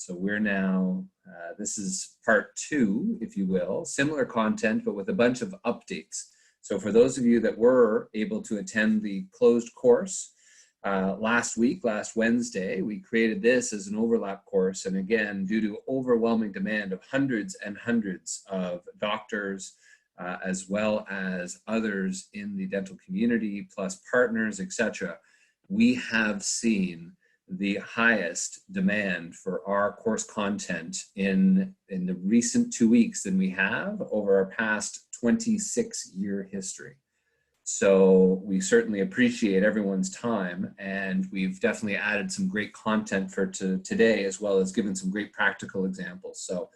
So we're now, this is part 2, if you will, similar content, but with a bunch of updates. So for those of you that were able to attend the closed course last Wednesday, we created this as an overlap course. And again, due to overwhelming demand of hundreds and hundreds of doctors, as well as others in the dental community, plus partners, etc., we have seen the highest demand for our course content in the recent 2 weeks than we have over our past 26-year history. So we certainly appreciate everyone's time, and we've definitely added some great content for today, as well as given some great practical examples. So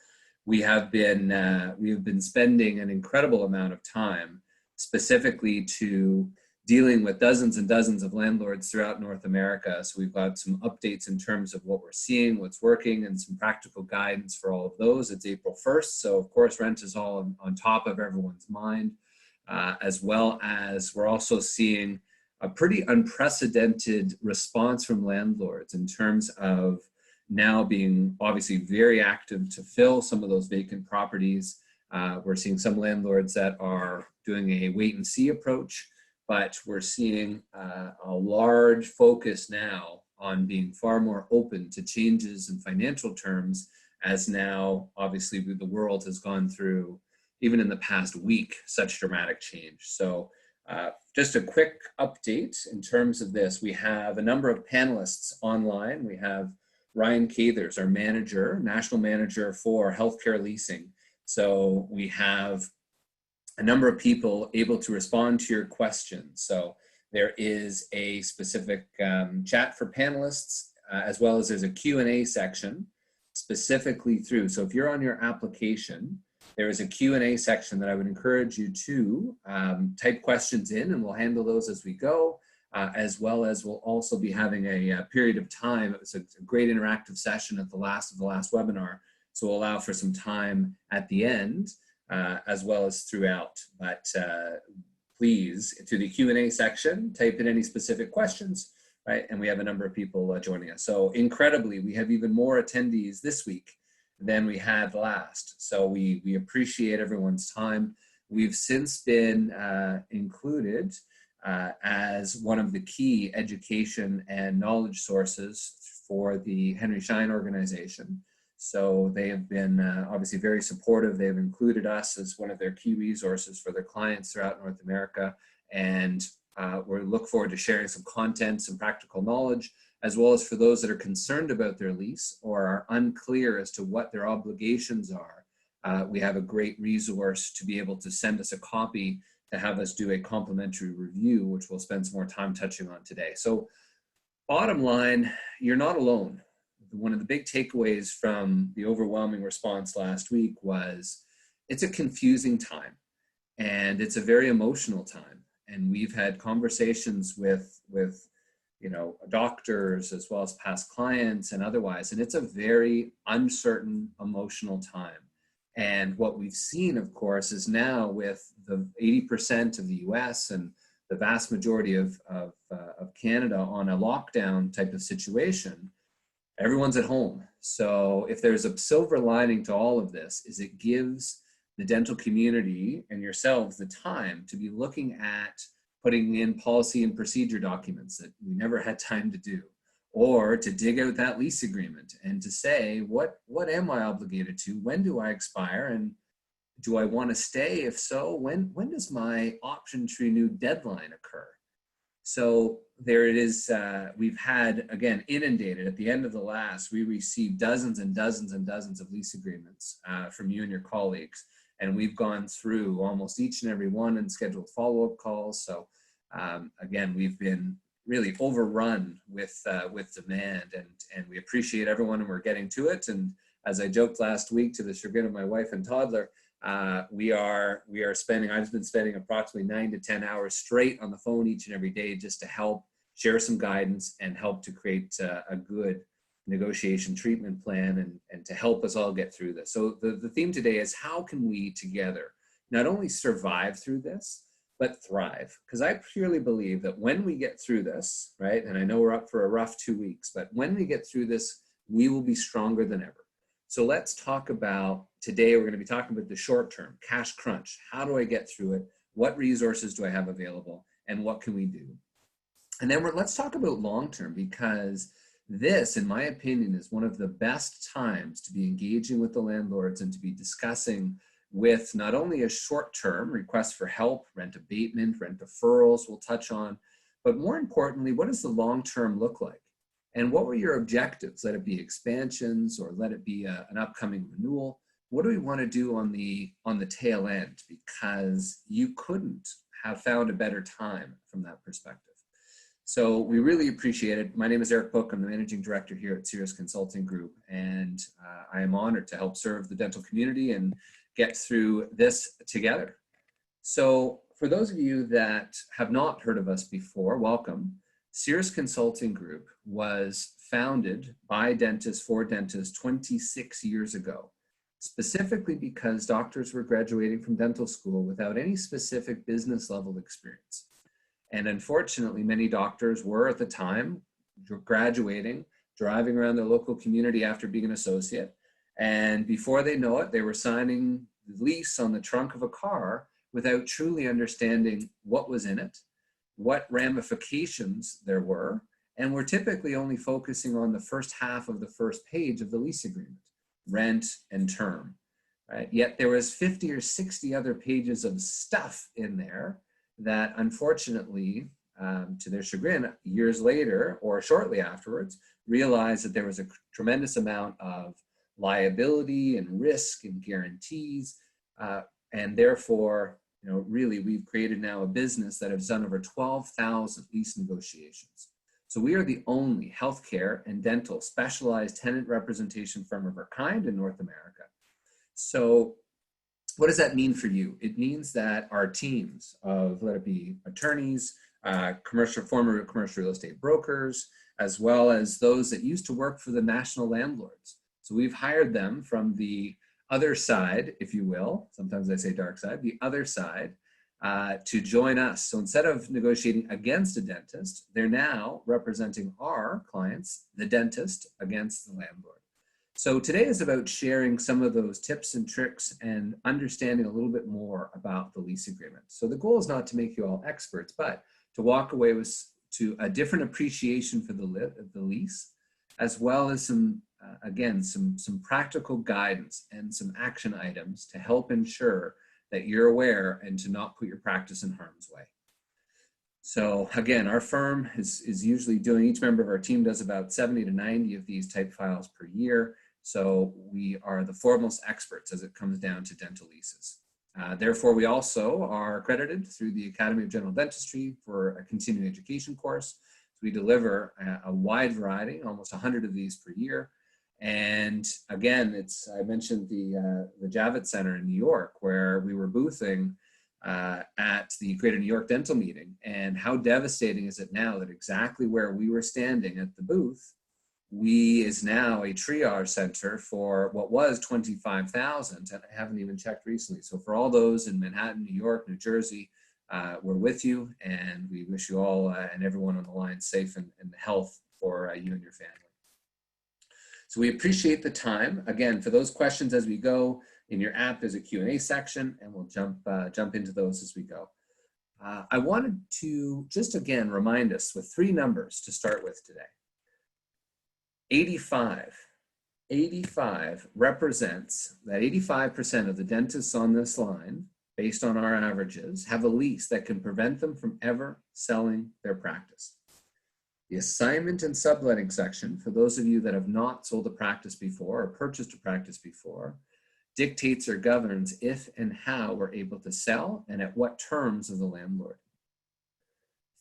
we have been spending an incredible amount of time specifically to dealing with dozens and dozens of landlords throughout North America. So we've got some updates in terms of what we're seeing, what's working, and some practical guidance for all of those. It's April 1st, so of course rent is all on top of everyone's mind, as well as we're also seeing a pretty unprecedented response from landlords in terms of now being obviously very active to fill some of those vacant properties. We're seeing some landlords that are doing a wait and see approach, but we're seeing a large focus now on being far more open to changes in financial terms, as now obviously the world has gone through, even in the past week, such dramatic change. So just a quick update in terms of this. We have a number of panelists online. We have Ryan Cathers, our manager, national manager for healthcare leasing. So we have a number of people able to respond to your questions. So there is a specific chat for panelists, as well as there's a Q&A section specifically through. So if you're on your application, there is a Q&A section that I would encourage you to type questions in, and we'll handle those as we go. As well as we'll also be having a period of time. It was a great interactive session at the last webinar, so we'll allow for some time at the end, as well as throughout. But please, to the Q&A section, type in any specific questions, right? And we have a number of people joining us. So incredibly, we have even more attendees this week than we had last. So we appreciate everyone's time. We've since been included as one of the key education and knowledge sources for the Henry Schein organization. So they have been obviously very supportive. They've included us as one of their key resources for their clients throughout North America. And we look forward to sharing some content, some practical knowledge, as well as for those that are concerned about their lease or are unclear as to what their obligations are. We have a great resource to be able to send us a copy to have us do a complimentary review, which we'll spend some more time touching on today. So bottom line, you're not alone. One of the big takeaways from the overwhelming response last week was it's a confusing time, and it's a very emotional time. And we've had conversations with doctors as well as past clients and otherwise, and it's a very uncertain, emotional time. And what we've seen, of course, is now with the 80% of the US and the vast majority of Canada on a lockdown type of situation, everyone's at home. So if there's a silver lining to all of this, is it gives the dental community and yourselves the time to be looking at putting in policy and procedure documents that we never had time to do, or to dig out that lease agreement and to say, what am I obligated to? When do I expire? And do I want to stay? If so, when does my option to renew deadline occur? So there it is. We've had, again, inundated. At the end of the last, we received dozens and dozens and dozens of lease agreements from you and your colleagues. And we've gone through almost each and every one and scheduled follow-up calls. So again, we've been really overrun with demand, and we appreciate everyone, and we're getting to it. And as I joked last week, to the chagrin of my wife and toddler, I've been spending approximately 9 to 10 hours straight on the phone each and every day just to help share some guidance and help to create a good negotiation treatment plan and to help us all get through this. So the theme today is, how can we together not only survive through this, but thrive? Because I purely believe that when we get through this, right, and I know we're up for a rough 2 weeks, but when we get through this we will be stronger than ever. So let's talk about, today we're going to be talking about the short term, cash crunch. How do I get through it? What resources do I have available? And what can we do? And then let's talk about long term, because this, in my opinion, is one of the best times to be engaging with the landlords and to be discussing with not only a short-term request for help, rent abatement, rent deferrals we'll touch on, but more importantly, what does the long-term look like? And what were your objectives? Let it be expansions or let it be an upcoming renewal. What do we want to do on the tail end? Because you couldn't have found a better time from that perspective. So we really appreciate it. My name is Eric Pook. I'm the Managing Director here at Cirrus Consulting Group, and I am honored to help serve the dental community and get through this together. So for those of you that have not heard of us before, welcome. Cirrus Consulting Group was founded by dentists for dentists 26 years ago, specifically because doctors were graduating from dental school without any specific business level experience. And unfortunately, many doctors were at the time graduating, driving around their local community after being an associate. And before they know it, they were signing the lease on the trunk of a car without truly understanding what was in it, what ramifications there were, and we're typically only focusing on the first half of the first page of the lease agreement, rent and term, right? Yet there was 50 or 60 other pages of stuff in there that unfortunately, to their chagrin, years later or shortly afterwards, realized that there was a tremendous amount of liability and risk and guarantees, and therefore, really we've created now a business that has done over 12,000 lease negotiations. So we are the only healthcare and dental specialized tenant representation firm of our kind in North America. So what does that mean for you? It means that our teams of, let it be attorneys, former commercial real estate brokers, as well as those that used to work for the national landlords. So we've hired them from the other side, if you will, sometimes I say dark side, the other side, to join us. So instead of negotiating against a dentist, they're now representing our clients, the dentist, against the landlord. So today is about sharing some of those tips and tricks and understanding a little bit more about the lease agreement. So the goal is not to make you all experts, but to walk away with a different appreciation for the lease, as well as some practical guidance and some action items to help ensure that you're aware and to not put your practice in harm's way. So again, our firm is usually doing, each member of our team does about 70 to 90 of these type files per year. So we are the foremost experts as it comes down to dental leases. Therefore, we also are accredited through the Academy of General Dentistry for a continuing education course. So we deliver a wide variety, almost 100 of these per year. And again, I mentioned the Javits Center in New York, where we were boothing at the Greater New York Dental Meeting. And how devastating is it now that exactly where we were standing at the booth, is now a triage center for what was 25,000, and I haven't even checked recently. So for all those in Manhattan, New York, New Jersey, we're with you, and we wish you all and everyone on the line safe and health for you and your family. So we appreciate the time. Again, for those questions as we go, in your app there's a Q&A section, and we'll jump into those as we go. I wanted to just again remind us with 3 numbers to start with today. 85 represents that 85% of the dentists on this line, based on our averages, have a lease that can prevent them from ever selling their practice. The assignment and subletting section, for those of you that have not sold a practice before or purchased a practice before, dictates or governs if and how we're able to sell and at what terms of the landlord.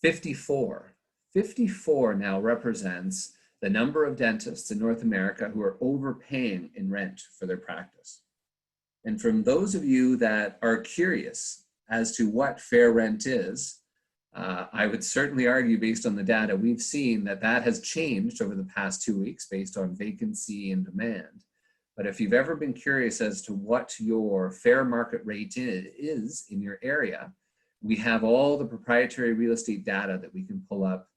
54 now represents the number of dentists in North America who are overpaying in rent for their practice. And from those of you that are curious as to what fair rent is, I would certainly argue, based on the data we've seen, that has changed over the past 2 weeks based on vacancy and demand. But if you've ever been curious as to what your fair market rate is in your area, we have all the proprietary real estate data that we can pull up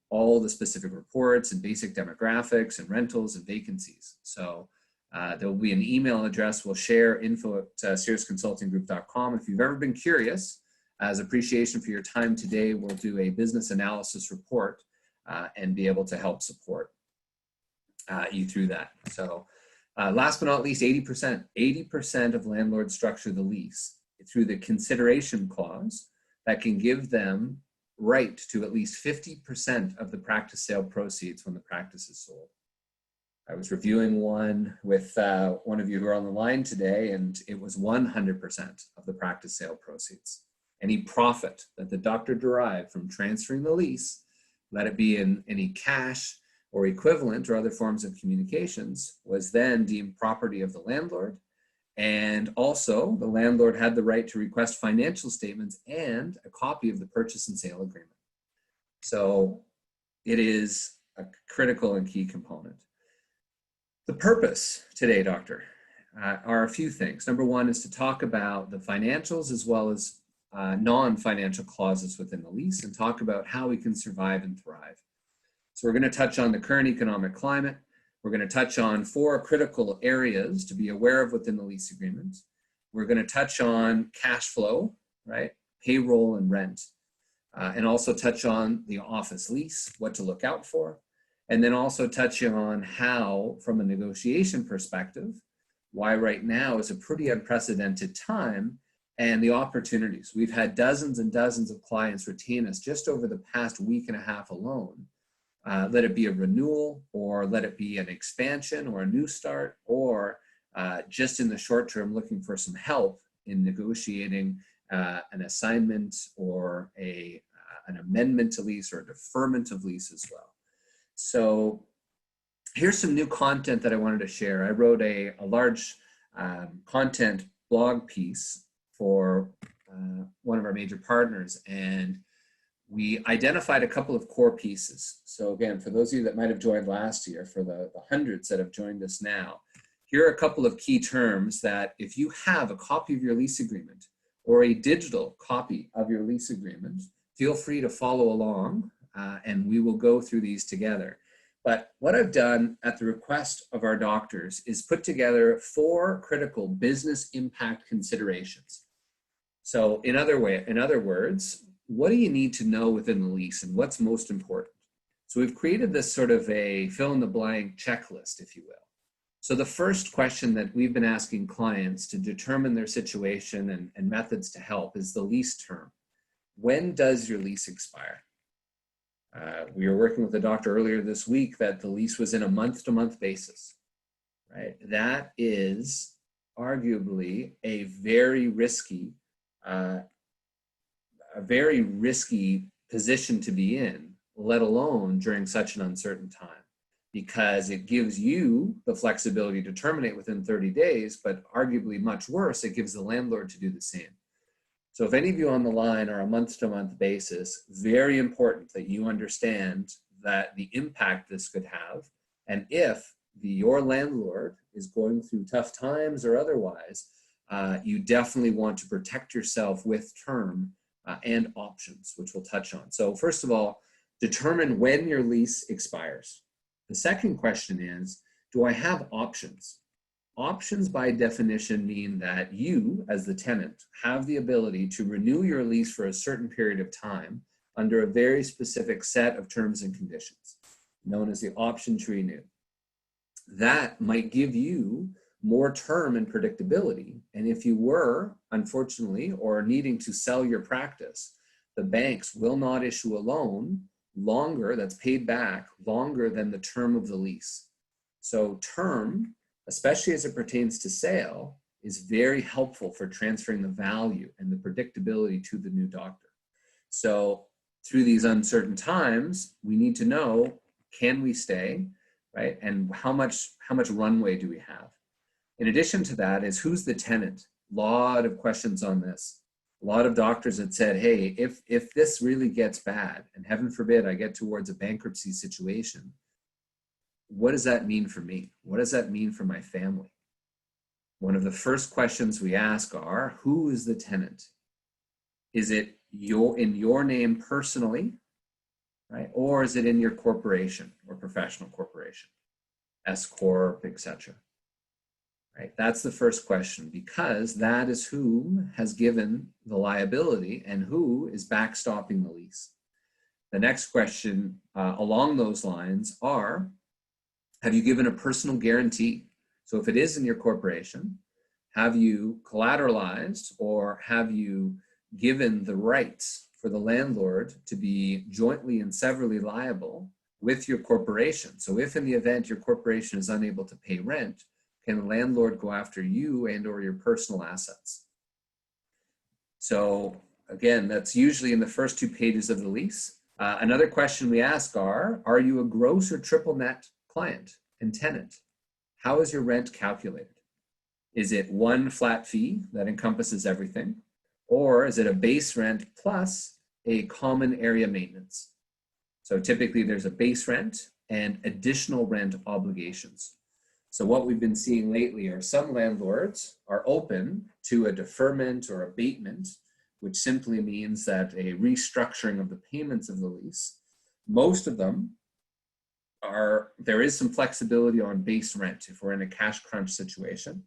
all the specific reports and basic demographics and rentals and vacancies. So there will be an email address. We'll share info at cirrusconsultinggroup.com. If you've ever been curious, as appreciation for your time today, we'll do a business analysis report and be able to help support you through that. So last but not least, 80% of landlords structure the lease through the consideration clause that can give them right to at least 50% of the practice sale proceeds when the practice is sold. I was reviewing one with one of you who are on the line today, and it was 100% of the practice sale proceeds. Any profit that the doctor derived from transferring the lease, let it be in any cash or equivalent or other forms of communications, was then deemed property of the landlord. And also, the landlord had the right to request financial statements and a copy of the purchase and sale agreement. So it is a critical and key component. The purpose today, Doctor, are a few things. Number one is to talk about the financials as well as non-financial clauses within the lease and talk about how we can survive and thrive. So we're going to touch on the current economic climate. We're going to touch on 4 critical areas to be aware of within the lease agreement. We're going to touch on cash flow, right? Payroll and rent, and also touch on the office lease, what to look out for, and then also touch on how, from a negotiation perspective, why right now is a pretty unprecedented time and the opportunities. We've had dozens and dozens of clients retain us just over the past week and a half alone. Let it be a renewal, or let it be an expansion or a new start, or just in the short term looking for some help in negotiating an assignment or an amendment to lease or a deferment of lease as well. So here's some new content that I wanted to share. I wrote a large content blog piece for one of our major partners, and we identified a couple of core pieces. So again, for those of you that might have joined last year, for the hundreds that have joined us now, here are a couple of key terms that if you have a copy of your lease agreement or a digital copy of your lease agreement, feel free to follow along and we will go through these together. But what I've done at the request of our doctors is put together 4 critical business impact considerations. So in other words, what do you need to know within the lease and what's most important? So we've created this sort of a fill-in-the-blank checklist, if you will. So the first question that we've been asking clients to determine their situation and methods to help is the lease term. When does your lease expire? We were working with a doctor earlier this week that the lease was in a month-to-month basis, right? That is arguably a very risky position to be in, let alone during such an uncertain time, because it gives you the flexibility to terminate within 30 days, but arguably much worse, it gives the landlord to do the same. So if any of you on the line are a month-to-month basis, very important that you understand that the impact this could have, and if your landlord is going through tough times or otherwise, you definitely want to protect yourself with term and options, which we'll touch on. So first of all, determine when your lease expires. The second question is, do I have options? Options by definition mean that you, as the tenant, have the ability to renew your lease for a certain period of time under a very specific set of terms and conditions, known as the option to renew. That might give you more term and predictability. And if you were, unfortunately, or needing to sell your practice, the banks will not issue a loan longer, that's paid back longer than the term of the lease. So term, especially as it pertains to sale, is very helpful for transferring the value and the predictability to the new doctor. So through these uncertain times, we need to know, can we stay, right? And how much runway do we have? In addition to that is, who's the tenant? A lot of questions on this. A lot of doctors had said, hey, if this really gets bad, and heaven forbid I get towards a bankruptcy situation, what does that mean for me? What does that mean for my family? One of the first questions we ask are, who is the tenant? Is it in your name personally, right? Or is it in your corporation or professional corporation, S Corp, etc.? Right? That's the first question, because that is who has given the liability and who is backstopping the lease. The next question along those lines are, have you given a personal guarantee? So if it is in your corporation, have you collateralized or have you given the rights for the landlord to be jointly and severally liable with your corporation? So if in the event your corporation is unable to pay rent, can the landlord go after you and or your personal assets? So again, that's usually in the first 2 pages of the lease. Another question we ask are you a gross or triple net client and tenant? How is your rent calculated? Is it one flat fee that encompasses everything? Or is it a base rent plus a common area maintenance? So typically there's a base rent and additional rent obligations. So what we've been seeing lately are some landlords are open to a deferment or abatement, which simply means that a restructuring of the payments of the lease. Most of them there is some flexibility on base rent if we're in a cash crunch situation.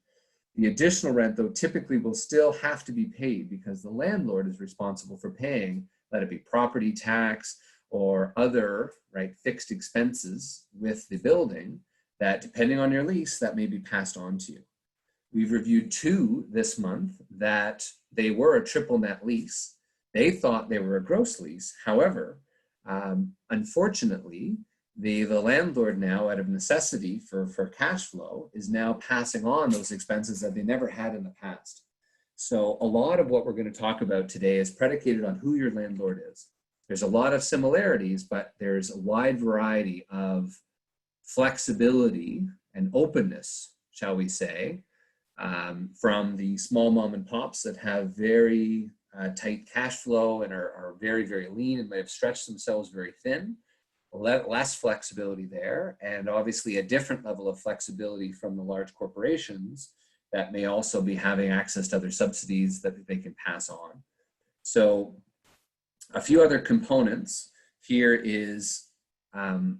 The additional rent, though, typically will still have to be paid because the landlord is responsible for paying, let it be property tax or other fixed expenses with the building that, depending on your lease, that may be passed on to you. We've reviewed 2 this month that they were a triple net lease. They thought they were a gross lease. However, unfortunately, the landlord now, out of necessity for cash flow, is now passing on those expenses that they never had in the past. So a lot of what we're going to talk about today is predicated on who your landlord is. There's a lot of similarities, but there's a wide variety of flexibility and openness, shall we say, from the small mom and pops that have very tight cash flow and are very, very lean and may have stretched themselves very thin. Less flexibility there, and obviously a different level of flexibility from the large corporations that may also be having access to other subsidies that they can pass on. So a few other components here is, to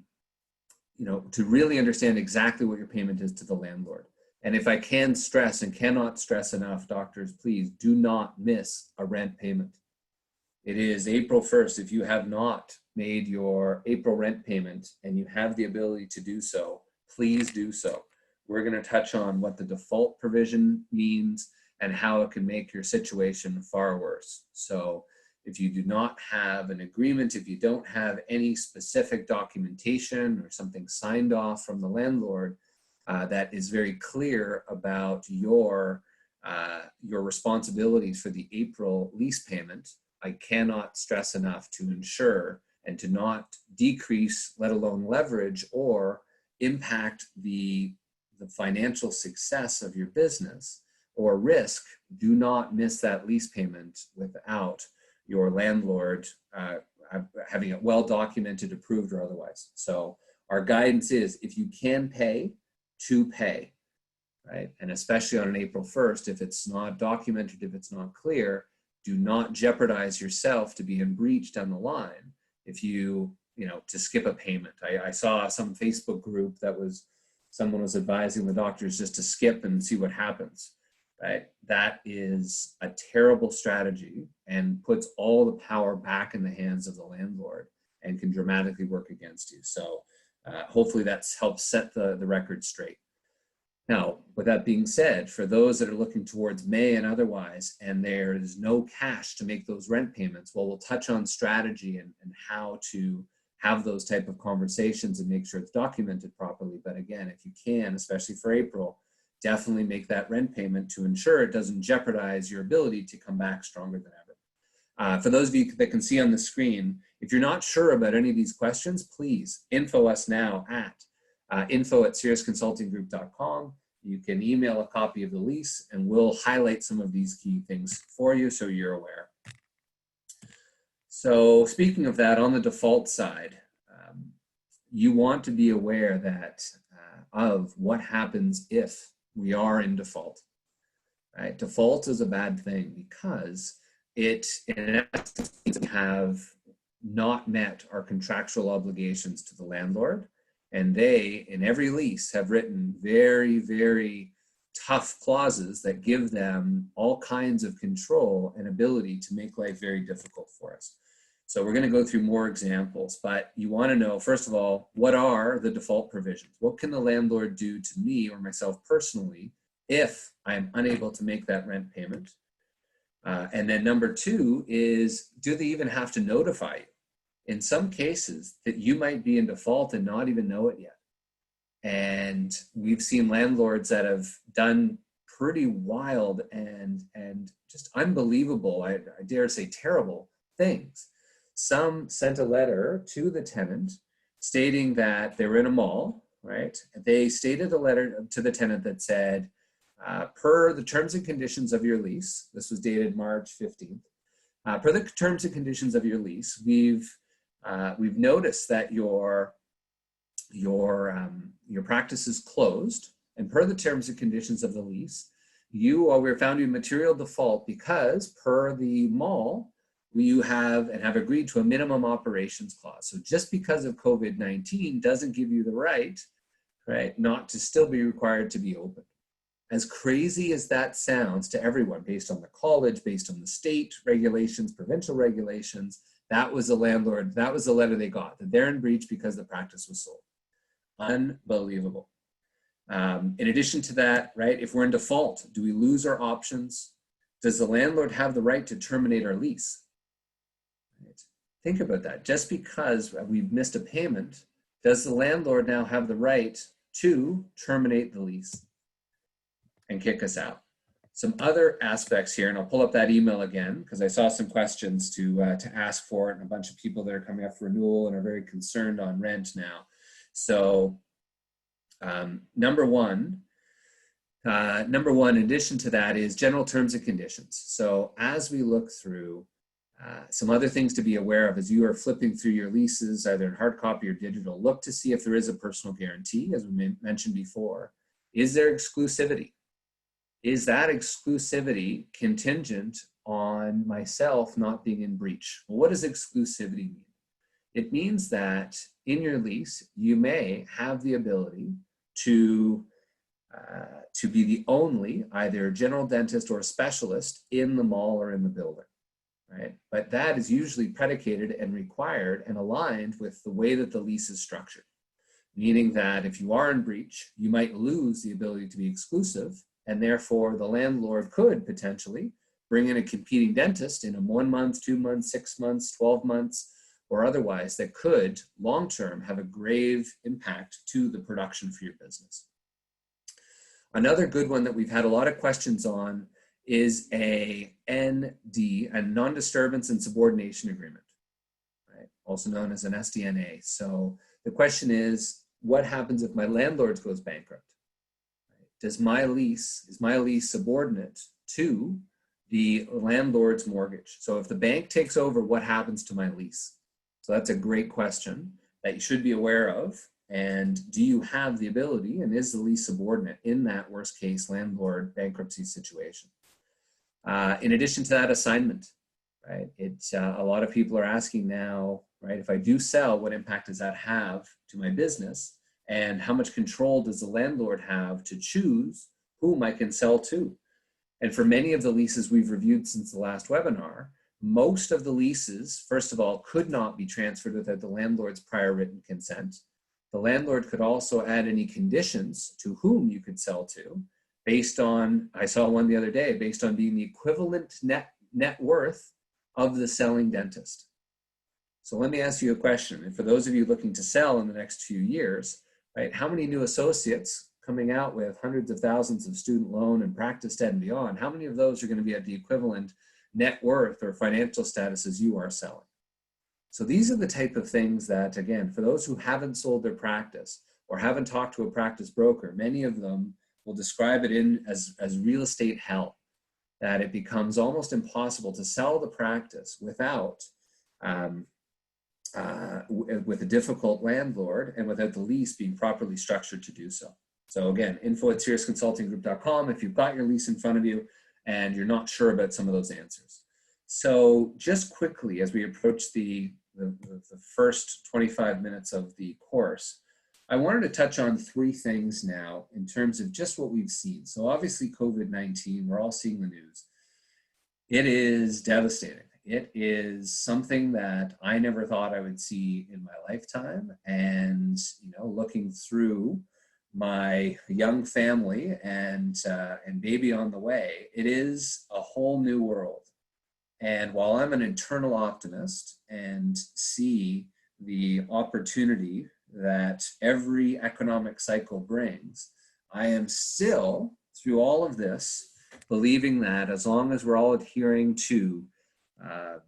really understand exactly what your payment is to the landlord. And if I can stress and cannot stress enough, doctors, please do not miss a rent payment. It is April 1st. If you have not made your April rent payment and you have the ability to do so, please do so. We're going to touch on what the default provision means and how it can make your situation far worse. So if you do not have an agreement, if you don't have any specific documentation or something signed off from the landlord that is very clear about your responsibilities for the April lease payment, I cannot stress enough to ensure and to not decrease, let alone leverage or impact the financial success of your business or risk. Do not miss that lease payment without your landlord having it well documented, approved, or otherwise. So our guidance is, if you can pay, to pay, right? And especially on an April 1st, if it's not documented, if it's not clear, do not jeopardize yourself to be in breach down the line if to skip a payment. I saw some Facebook group that someone was advising the doctors just to skip and see what happens, right? That is a terrible strategy and puts all the power back in the hands of the landlord and can dramatically work against you. So hopefully that's helped set the record straight. Now, with that being said, for those that are looking towards May and otherwise, and there is no cash to make those rent payments, well, we'll touch on strategy and how to have those type of conversations and make sure it's documented properly. But again, if you can, especially for April, definitely make that rent payment to ensure it doesn't jeopardize your ability to come back stronger than ever. For those of you that can see on the screen, if you're not sure about any of these questions, please info us now at info@cirrusconsultinggroup.com. You can email a copy of the lease and we'll highlight some of these key things for you so you're aware. So speaking of that, on the default side, you want to be aware that of what happens if we are in default. Right? Default is a bad thing because it, in essence, means we have not met our contractual obligations to the landlord. And they, in every lease, have written very, very tough clauses that give them all kinds of control and ability to make life very difficult for us. So we're going to go through more examples, but you want to know, first of all, what are the default provisions? What can the landlord do to me or myself personally if I'm unable to make that rent payment? And then number two is, do they even have to notify you? In some cases that you might be in default and not even know it yet. And we've seen landlords that have done pretty wild and just unbelievable, I dare say terrible things. Some sent a letter to the tenant stating that they were in a mall, right? They stated a letter to the tenant that said, per the terms and conditions of your lease, this was dated March 15th, per the terms and conditions of your lease, we've noticed that your practice is closed, and per the terms and conditions of the lease, we found you in material default because per the mall, you have agreed to a minimum operations clause. So just because of COVID-19 doesn't give you the right, not to still be required to be open. As crazy as that sounds to everyone, based on the college, based on the state regulations, provincial regulations, that was the landlord, that was the letter they got, that they're in breach because the practice was sold. Unbelievable. In addition to that, if we're in default, do we lose our options? Does the landlord have the right to terminate our lease? Think about that. Just because we've missed a payment, does the landlord now have the right to terminate the lease and kick us out? Some other aspects here, and I'll pull up that email again because I saw some questions to ask for it, and a bunch of people that are coming up for renewal and are very concerned on rent now. So number one, in addition to that, is general terms and conditions. So as we look through, some other things to be aware of as you are flipping through your leases, either in hard copy or digital, look to see if there is a personal guarantee, as we mentioned before. Is there exclusivity? Is that exclusivity contingent on myself not being in breach? Well, what does exclusivity mean? It means that in your lease, you may have the ability to be the only either general dentist or specialist in the mall or in the building. But that is usually predicated and required and aligned with the way that the lease is structured, meaning that if you are in breach, you might lose the ability to be exclusive, and therefore the landlord could potentially bring in a competing dentist in a 1 month, 2 months, 6 months, 12 months, or otherwise that could long-term have a grave impact to the production for your business. Another good one that we've had a lot of questions on is a ND, a non-disturbance and subordination agreement, also known as an SDNA. So the question is, what happens if my landlord goes bankrupt? Is my lease subordinate to the landlord's mortgage? So if the bank takes over, what happens to my lease? So that's a great question that you should be aware of. And do you have the ability, and is the lease subordinate in that worst case landlord bankruptcy situation? In addition to that, assignment, It's a lot of people are asking now, if I do sell, what impact does that have to my business? And how much control does the landlord have to choose whom I can sell to? And for many of the leases we've reviewed since the last webinar, most of the leases, first of all, could not be transferred without the landlord's prior written consent. The landlord could also add any conditions to whom you could sell to based on, I saw one the other day, based on being the equivalent net worth of the selling dentist. So let me ask you a question. And for those of you looking to sell in the next few years, how many new associates coming out with hundreds of thousands of student loan and practice debt and beyond, how many of those are going to be at the equivalent net worth or financial status as you are selling? So these are the type of things that, again, for those who haven't sold their practice or haven't talked to a practice broker, many of them will describe it as real estate hell, that it becomes almost impossible to sell the practice without, with a difficult landlord and without the lease being properly structured to do so. So again, info@cirrusconsultinggroup.com if you've got your lease in front of you and you're not sure about some of those answers. So just quickly, as we approach the the first 25 minutes of the course, I wanted to touch on three things now in terms of just what we've seen. So obviously COVID-19, we're all seeing the news. It is devastating. It is something that I never thought I would see in my lifetime. And, you know, looking through my young family and baby on the way, it is a whole new world. And while I'm an eternal optimist and see the opportunity that every economic cycle brings, I am still, through all of this, believing that as long as we're all adhering to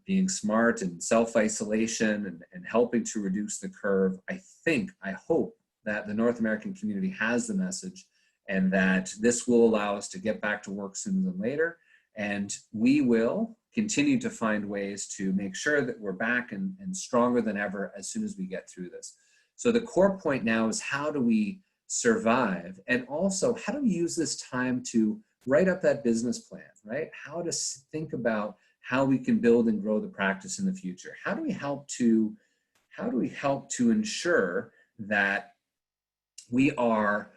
being smart and self-isolation and helping to reduce the curve, I hope that the North American community has the message and that this will allow us to get back to work sooner than later. And we will continue to find ways to make sure that we're back and stronger than ever as soon as we get through this. So the core point now is, how do we survive? And also, how do we use this time to write up that business plan, right? How to think about how we can build and grow the practice in the future. How do we help to ensure that we are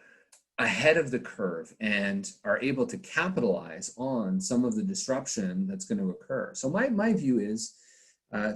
ahead of the curve and are able to capitalize on some of the disruption that's going to occur? So my view is,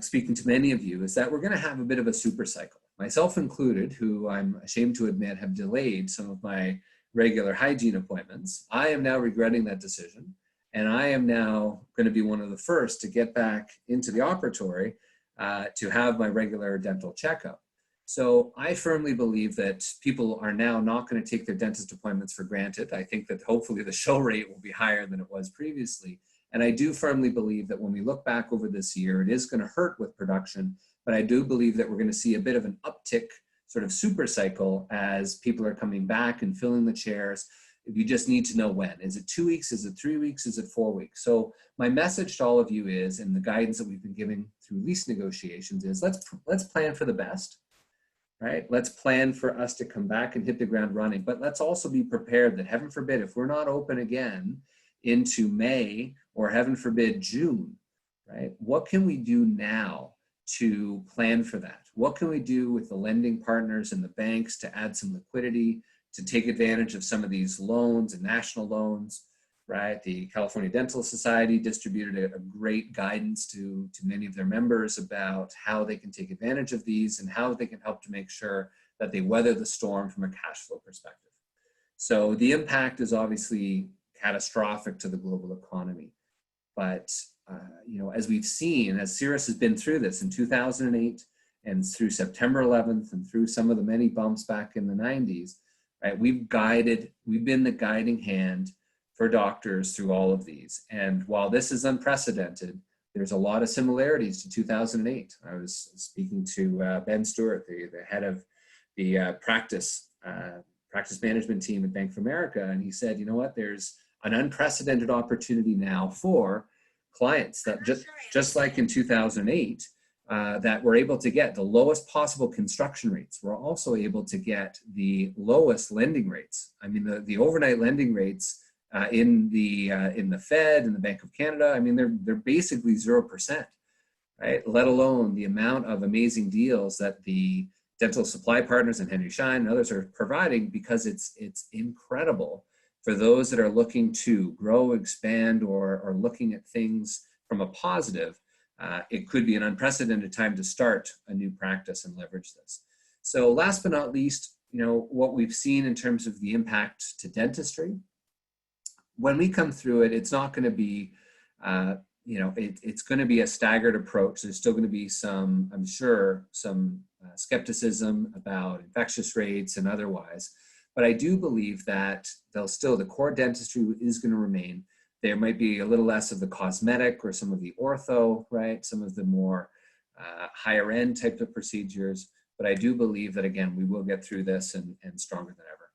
speaking to many of you, is that we're going to have a bit of a super cycle, myself included, who I'm ashamed to admit have delayed some of my regular hygiene appointments. I am now regretting that decision. And I am now going to be one of the first to get back into the operatory to have my regular dental checkup. So I firmly believe that people are now not going to take their dentist appointments for granted. I think that hopefully the show rate will be higher than it was previously. And I do firmly believe that when we look back over this year, it is going to hurt with production, but I do believe that we're going to see a bit of an uptick, sort of super cycle, as people are coming back and filling the chairs. You just need to know when. Is it 2 weeks? Is it 3 weeks? Is it 4 weeks? So my message to all of you is, and the guidance that we've been giving through lease negotiations is, let's plan for the best, right? Let's plan for us to come back and hit the ground running, but let's also be prepared that, heaven forbid, if we're not open again into May, or heaven forbid June, right? What can we do now to plan for that? What can we do with the lending partners and the banks to add some liquidity, to take advantage of some of these loans and national loans, right? The California Dental Society distributed a great guidance to many of their members about how they can take advantage of these and how they can help to make sure that they weather the storm from a cash flow perspective. So the impact is obviously catastrophic to the global economy. But you know, as we've seen, as Cirrus has been through this in 2008 and through September 11th and through some of the many bumps back in the 90s, right, we've been the guiding hand for doctors through all of these. And while this is unprecedented, there's a lot of similarities to 2008. I was speaking to Ben Stewart, the head of the practice management team at Bank of America, and he said, you know what, there's an unprecedented opportunity now for clients that just like in 2008, that we're able to get the lowest possible construction rates. We're also able to get the lowest lending rates. I mean, the overnight lending rates in the Fed and the Bank of Canada, I mean, they're basically 0%, right? Let alone the amount of amazing deals that the dental supply partners and Henry Schein and others are providing, because it's incredible for those that are looking to grow, expand, or looking at things from a positive. It could be an unprecedented time to start a new practice and leverage this. So last but not least, you know, what we've seen in terms of the impact to dentistry, when we come through it, it's not going to be, you know, it's going to be a staggered approach. There's still going to be some, I'm sure, some skepticism about infectious rates and otherwise. But I do believe that the core dentistry is going to remain. There might be a little less of the cosmetic or some of the ortho, right? Some of the more higher end types of procedures. But I do believe that, again, we will get through this and stronger than ever.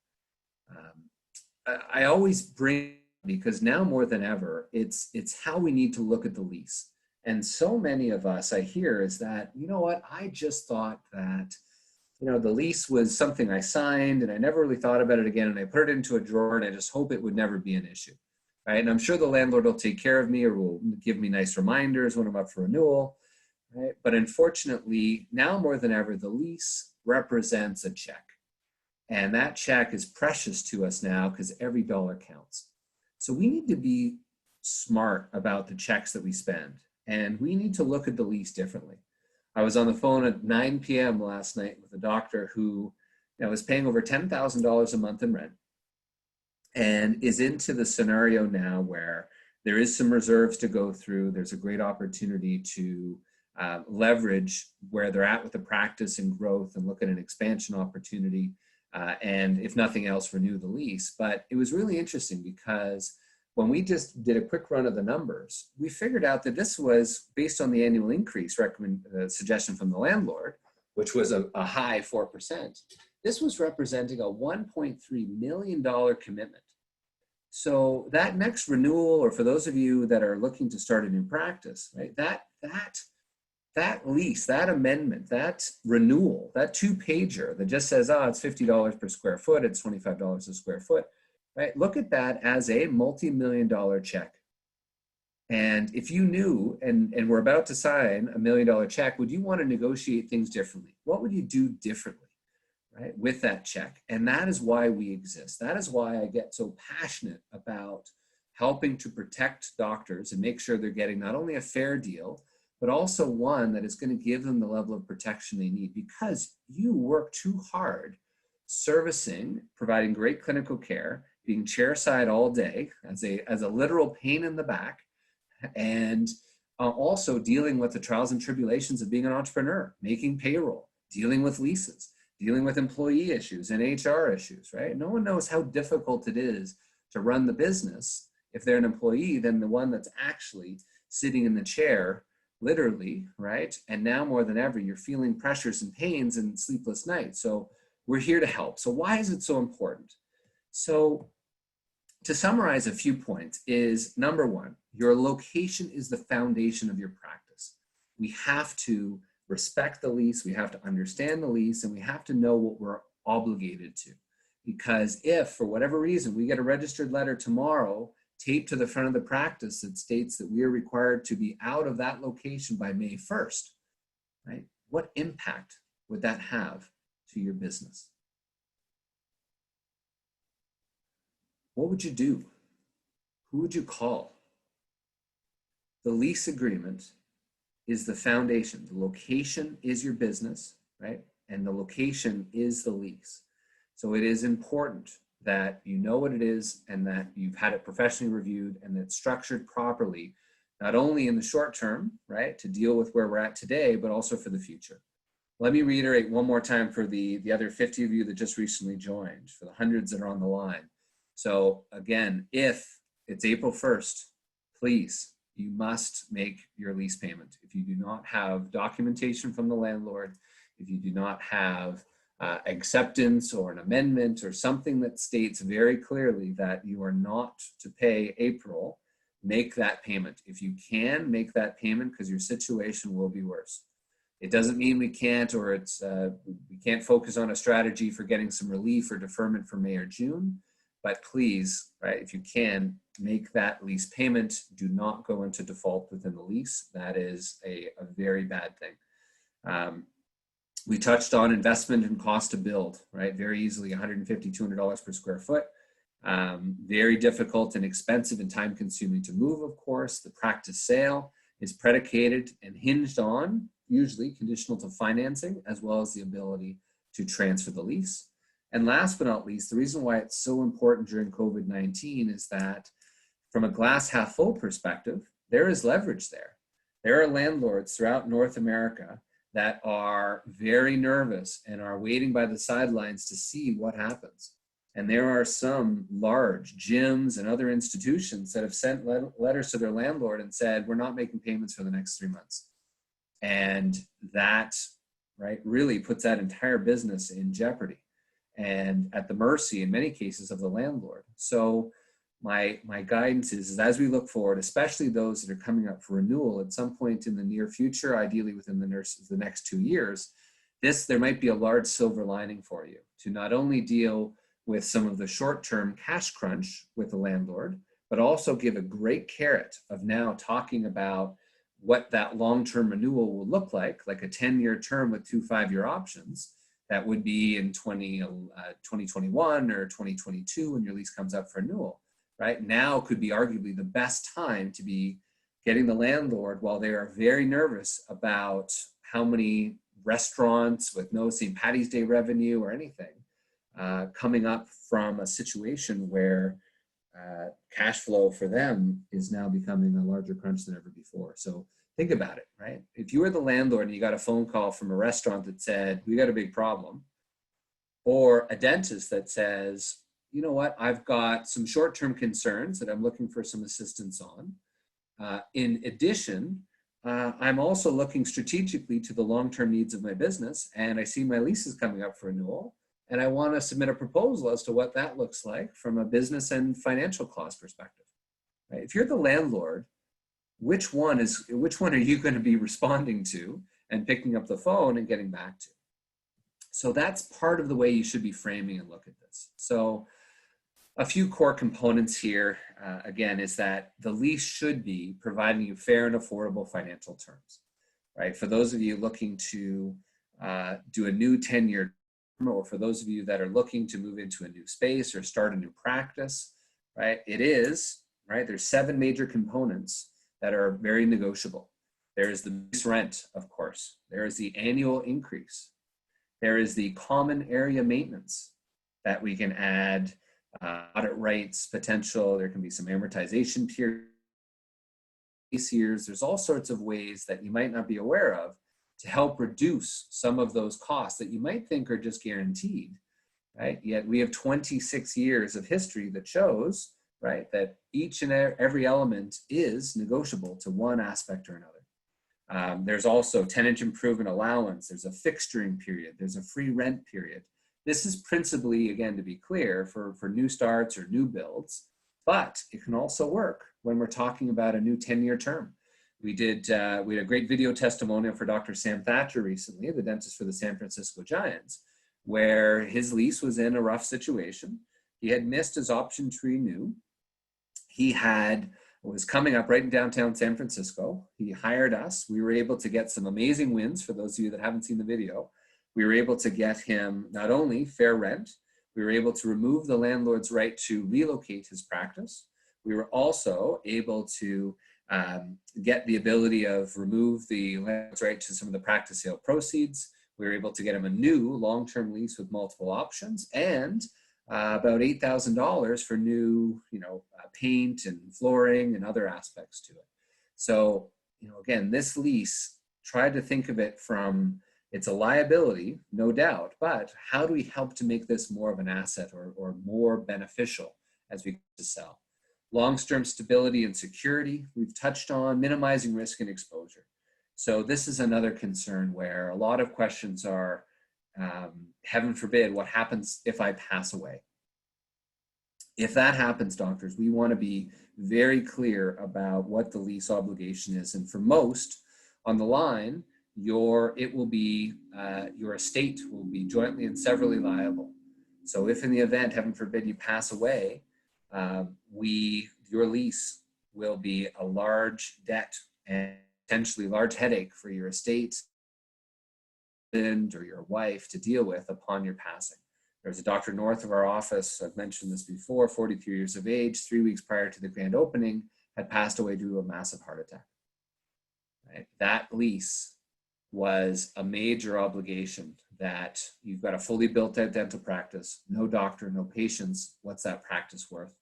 I always bring, because now more than ever, it's how we need to look at the lease. And so many of us, I hear, is that, you know what, I just thought that, you know, the lease was something I signed and I never really thought about it again, and I put it into a drawer and I just hope it would never be an issue, right? And I'm sure the landlord will take care of me or will give me nice reminders when I'm up for renewal, right? But unfortunately, now more than ever, the lease represents a check. And that check is precious to us now because every dollar counts. So we need to be smart about the checks that we spend. And we need to look at the lease differently. I was on the phone at 9 p.m. last night with a doctor who was paying over $10,000 a month in rent and is into the scenario now where there is some reserves to go through. There's a great opportunity to leverage where they're at with the practice and growth and look at an expansion opportunity. And if nothing else, renew the lease. But it was really interesting because when we just did a quick run of the numbers, we figured out that this was based on the annual increase suggestion from the landlord, which was a high 4%. This was representing a $1.3 million commitment. So that next renewal, or for those of you that are looking to start a new practice, right, that lease, that amendment, that renewal, that 2-pager that just says, oh, it's $50 per square foot, it's $25 a square foot, right? Look at that as a multi-million-dollar check. And if you knew, and we're about to sign a $1 million check, would you want to negotiate things differently? What would you do differently, right, with that check? And that is why we exist. That is why I get so passionate about helping to protect doctors and make sure they're getting not only a fair deal, but also one that is going to give them the level of protection they need, because you work too hard servicing, providing great clinical care, being chairside all day as a literal pain in the back, and also dealing with the trials and tribulations of being an entrepreneur, making payroll, dealing with leases, dealing with employee issues and HR issues, right? No one knows how difficult it is to run the business if they're an employee than the one that's actually sitting in the chair, literally, right? And now more than ever, you're feeling pressures and pains and sleepless nights. So we're here to help. So why is it so important? So to summarize a few points is, number one, your location is the foundation of your practice. We have to respect the lease, we have to understand the lease, and we have to know what we're obligated to. Because if, for whatever reason, we get a registered letter tomorrow taped to the front of the practice that states that we are required to be out of that location by May 1st, right? What impact would that have to your business? What would you do? Who would you call? The lease agreement is the foundation. The location is your business, right? And the location is the lease. So it is important that you know what it is and that you've had it professionally reviewed and that it's structured properly, not only in the short term, right, to deal with where we're at today, but also for the future. Let me reiterate one more time for the other 50 of you that just recently joined, for the hundreds that are on the line. So again, if it's April 1st, please, you must make your lease payment. If you do not have documentation from the landlord, if you do not have acceptance or an amendment or something that states very clearly that you are not to pay April, make that payment. If you can, make that payment, because your situation will be worse. It doesn't mean we can't, or we can't focus on a strategy for getting some relief or deferment for May or June, but please, right, if you can, make that lease payment. Do not go into default within the lease. That is a very bad thing. We touched on investment and cost to build, right? Very easily $150, $200 per square foot. Very difficult and expensive and time consuming to move, of course. The practice sale is predicated and hinged on, usually conditional to financing, as well as the ability to transfer the lease. And last but not least, the reason why it's so important during COVID-19 is that from a glass half full perspective, there is leverage there. There are landlords throughout North America that are very nervous and are waiting by the sidelines to see what happens. And there are some large gyms and other institutions that have sent letters to their landlord and said, we're not making payments for the next 3 months. And that, right, really puts that entire business in jeopardy and at the mercy, in many cases, of the landlord. So my guidance is as we look forward, especially those that are coming up for renewal at some point in the near future, ideally within the next 2 years, there might be a large silver lining for you to not only deal with some of the short-term cash crunch with the landlord, but also give a great carrot of now talking about what that long-term renewal will look like a 10-year term with 2 5-year options, that would be in 2021 or 2022 when your lease comes up for renewal, right? Now could be arguably the best time to be getting the landlord, while they are very nervous about how many restaurants with no St. Paddy's Day revenue or anything coming up from a situation where cash flow for them is now becoming a larger crunch than ever before. So think about it, right? If you were the landlord and you got a phone call from a restaurant that said, we got a big problem, or a dentist that says, you know what, I've got some short-term concerns that I'm looking for some assistance on. In addition, I'm also looking strategically to the long-term needs of my business, and I see my lease is coming up for renewal, and I want to submit a proposal as to what that looks like from a business and financial cost perspective. Right? If you're the landlord, which one are you going to be responding to and picking up the phone and getting back to? So that's part of the way you should be framing and look at this. So a few core components here, again, is that the lease should be providing you fair and affordable financial terms, right? For those of you looking to do a new 10-year term, or for those of you that are looking to move into a new space or start a new practice, right? There's 7 major components that are very negotiable. There is the base rent, of course. There is the annual increase. There is the common area maintenance that we can add, audit rights potential. There can be some amortization period, years. There's all sorts of ways that you might not be aware of to help reduce some of those costs that you might think are just guaranteed, right? Yet we have 26 years of history that shows, right, that each and every element is negotiable to one aspect or another. There's also tenant improvement allowance. There's a fixturing period. There's a free rent period. This is principally, again, to be clear, for new starts or new builds, but it can also work when we're talking about a new 10-year term. We had a great video testimonial for Dr. Sam Thatcher recently, the dentist for the San Francisco Giants, where his lease was in a rough situation. He had missed his option to renew. He was coming up right in downtown San Francisco. He hired us. We were able to get some amazing wins. For those of you that haven't seen the video, we were able to get him not only fair rent, we were able to remove the landlord's right to relocate his practice. We were also able to get the ability of remove the landlord's right to some of the practice sale proceeds. We were able to get him a new long-term lease with multiple options, and about $8,000 for new, paint and flooring and other aspects to it. So, again, this lease, try to think of it from, it's a liability, no doubt, but how do we help to make this more of an asset or more beneficial as we sell? Long-term stability and security, we've touched on, minimizing risk and exposure. So this is another concern where a lot of questions are, heaven forbid, what happens if I pass away? If that happens, doctors, we want to be very clear about what the lease obligation is. And for most on the line, your estate will be jointly and severally liable. So if in the event, heaven forbid, you pass away, your lease will be a large debt and potentially large headache for your estate or your wife to deal with upon your passing. There's a doctor north of our office, I've mentioned this before, 43 years of age, 3 weeks prior to the grand opening, had passed away due to a massive heart attack. Right? That lease was a major obligation that you've got a fully built out dental practice, no doctor, no patients. What's that practice worth?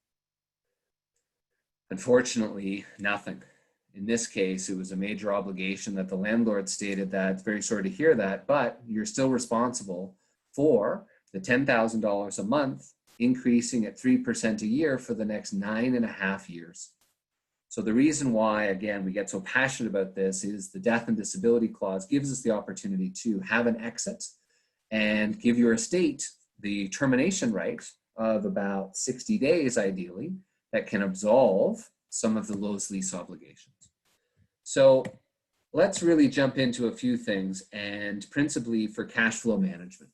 Unfortunately, nothing. In this case, it was a major obligation that the landlord stated that, very sorry to hear that, but you're still responsible for the $10,000 a month, increasing at 3% a year for the next 9.5 years. So the reason why, again, we get so passionate about this is the death and disability clause gives us the opportunity to have an exit and give your estate the termination right of about 60 days, ideally, that can absolve some of the lowest lease obligations. So let's really jump into a few things, and principally for cash flow management.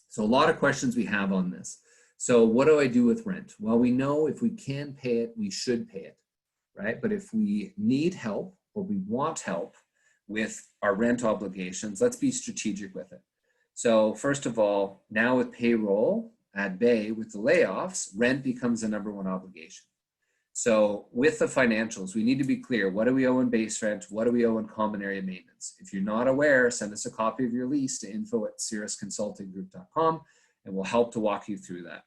So a lot of questions we have on this. So what do I do with rent? Well, we know if we can pay it, we should pay it, right? But if we need help or we want help with our rent obligations, let's be strategic with it. So first of all, now with payroll at bay, with the layoffs, rent becomes the #1 obligation. So with the financials, we need to be clear. What do we owe in base rent? What do we owe in common area maintenance? If you're not aware, send us a copy of your lease to info@cirrusconsultinggroup.com and we'll help to walk you through that.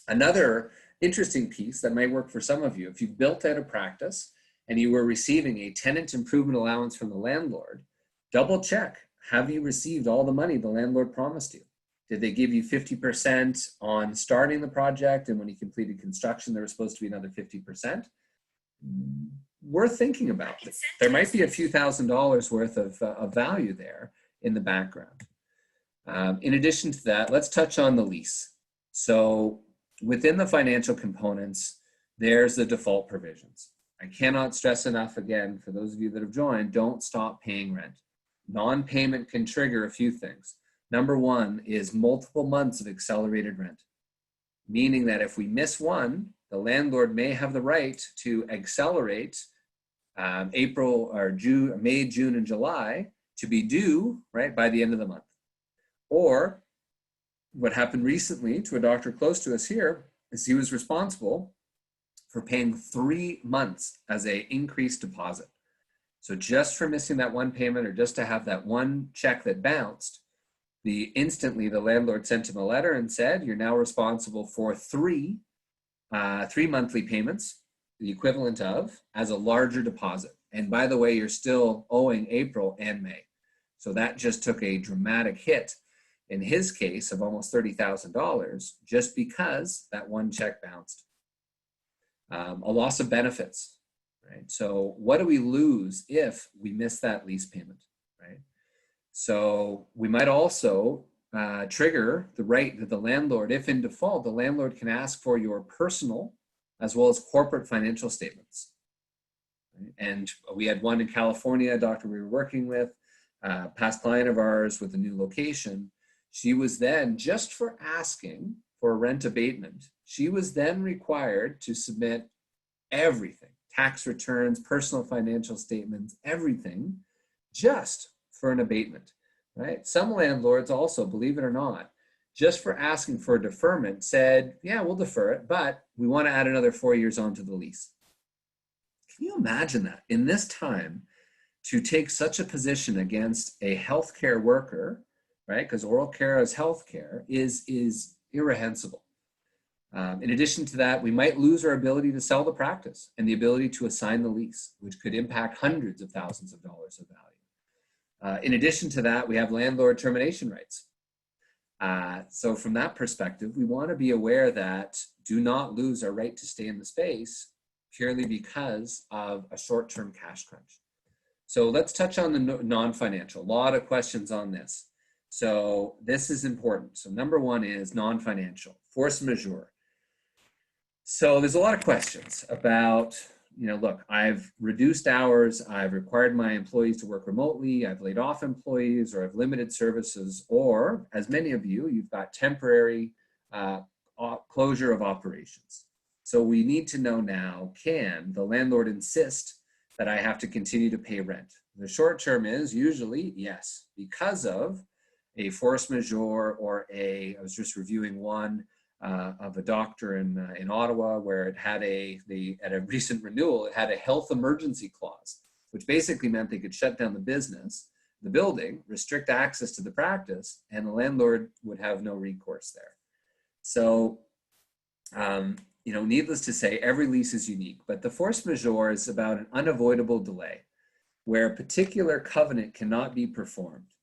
Another interesting piece that might work for some of you, if you built out a practice and you were receiving a tenant improvement allowance from the landlord, double check. Have you received all the money the landlord promised you? Did they give you 50% on starting the project, and when you completed construction, there was supposed to be another 50%? Worth thinking about. There might be a few $1,000s worth of value there in the background. In addition to that, let's touch on the lease. So within the financial components, there's the default provisions. I cannot stress enough, again, for those of you that have joined, don't stop paying rent. Non-payment can trigger a few things. #1 is multiple months of accelerated rent, meaning that if we miss one, the landlord may have the right to accelerate April or June, May, June, and July to be due right by the end of the month. Or what happened recently to a doctor close to us here is he was responsible for paying 3 months as an increased deposit. So just for missing that one payment or just to have that one check that bounced, instantly the landlord sent him a letter and said, you're now responsible for three monthly payments, the equivalent of, as a larger deposit. And by the way, you're still owing April and May. So that just took a dramatic hit in his case of almost $30,000 just because that one check bounced. A loss of benefits, right? So what do we lose if we miss that lease payment, right? So we might also trigger the right that the landlord, if in default, the landlord can ask for your personal as well as corporate financial statements. Right? And we had one in California, a doctor we were working with, past client of ours with a new location. She was then, just for asking for a rent abatement, she was then required to submit everything, tax returns, personal financial statements, everything, just for an abatement, right? Some landlords also, believe it or not, just for asking for a deferment said, yeah, we'll defer it, but we want to add another 4 years onto the lease. Can you imagine that in this time to take such a position against a healthcare worker, right? Because oral care as healthcare is irrehensible. In addition to that, we might lose our ability to sell the practice and the ability to assign the lease, which could impact hundreds of thousands of dollars of value. In addition to that, we have landlord termination rights. So from that perspective, we want to be aware that do not lose our right to stay in the space purely because of a short-term cash crunch. So let's touch on the non-financial. A lot of questions on this. So this is important. So #1 is non-financial, force majeure. So there's a lot of questions about, look, I've reduced hours, I've required my employees to work remotely, I've laid off employees, or I've limited services, or as many of you, you've got temporary closure of operations. So we need to know now, can the landlord insist that I have to continue to pay rent? The short term is usually yes, because of a force majeure or I was just reviewing one of a doctor in Ottawa where it had at a recent renewal, it had a health emergency clause, which basically meant they could shut down the business, the building, restrict access to the practice, and the landlord would have no recourse there. So, needless to say, every lease is unique, but the force majeure is about an unavoidable delay where a particular covenant cannot be performed.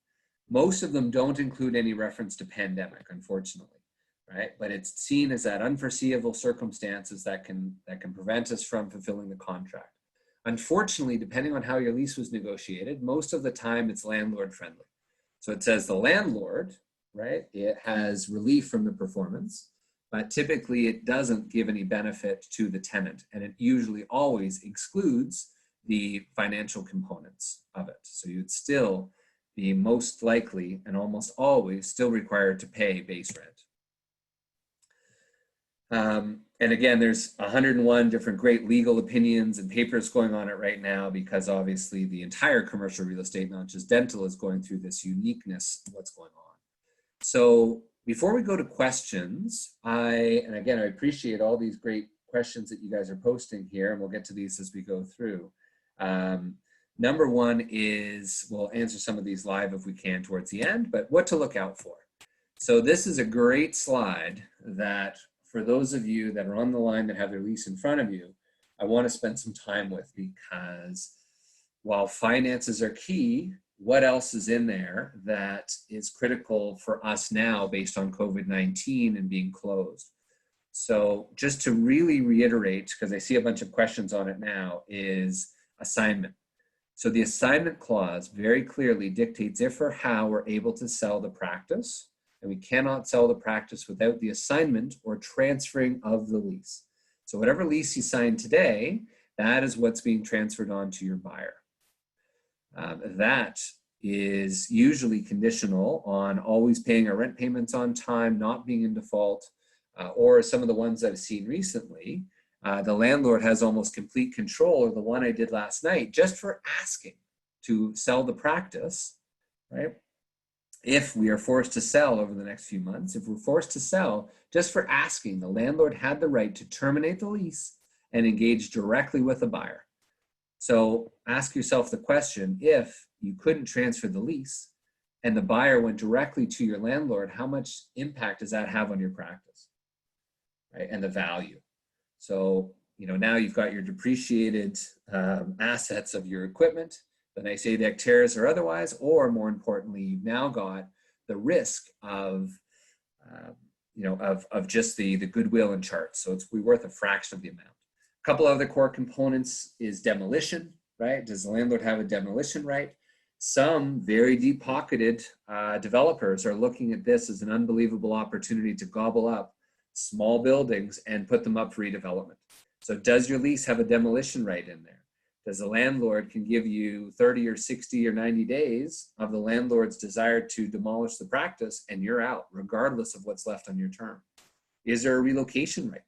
Most of them don't include any reference to pandemic, unfortunately, right? But it's seen as that unforeseeable circumstances that can prevent us from fulfilling the contract. Unfortunately, depending on how your lease was negotiated, most of the time it's landlord friendly. So it says the landlord, right? It has relief from the performance, but typically it doesn't give any benefit to the tenant, and it usually always excludes the financial components of it. So you'd still be most likely and almost always still required to pay base rent. And again, there's 101 different great legal opinions and papers going on it right now, because obviously the entire commercial real estate, not just dental, is going through this uniqueness of what's going on. So before we go to questions, and again, I appreciate all these great questions that you guys are posting here, and we'll get to these as we go through. Number one is, we'll answer some of these live if we can towards the end, but what to look out for. So this is a great slide that, for those of you that are on the line that have their lease in front of you, I want to spend some time with, because while finances are key, what else is in there that is critical for us now based on COVID-19 and being closed? So just to really reiterate, because I see a bunch of questions on it now, is assignment. So the assignment clause very clearly dictates if or how we're able to sell the practice, and we cannot sell the practice without the assignment or transferring of the lease. So whatever lease you sign today, that is what's being transferred on to your buyer. That is usually conditional on always paying our rent payments on time, not being in default, or some of the ones I've seen recently, the landlord has almost complete control, or the one I did last night, just for asking to sell the practice, right? If we are forced to sell over the next few months, if we're forced to sell, just for asking, the landlord had the right to terminate the lease and engage directly with the buyer. So ask yourself the question, if you couldn't transfer the lease and the buyer went directly to your landlord, how much impact does that have on your practice, right? And the value. So, now you've got your depreciated assets of your equipment, the nice ADEC tears or otherwise, or more importantly, you've now got the risk of, of just the goodwill and charts. So it's worth a fraction of the amount. A couple other core components is demolition, right? Does the landlord have a demolition right? Some very deep-pocketed developers are looking at this as an unbelievable opportunity to gobble up small buildings and put them up for redevelopment. So does your lease have a demolition right in there? Does the landlord can give you 30 or 60 or 90 days of the landlord's desire to demolish the practice, and you're out, regardless of what's left on your term? Is there a relocation right?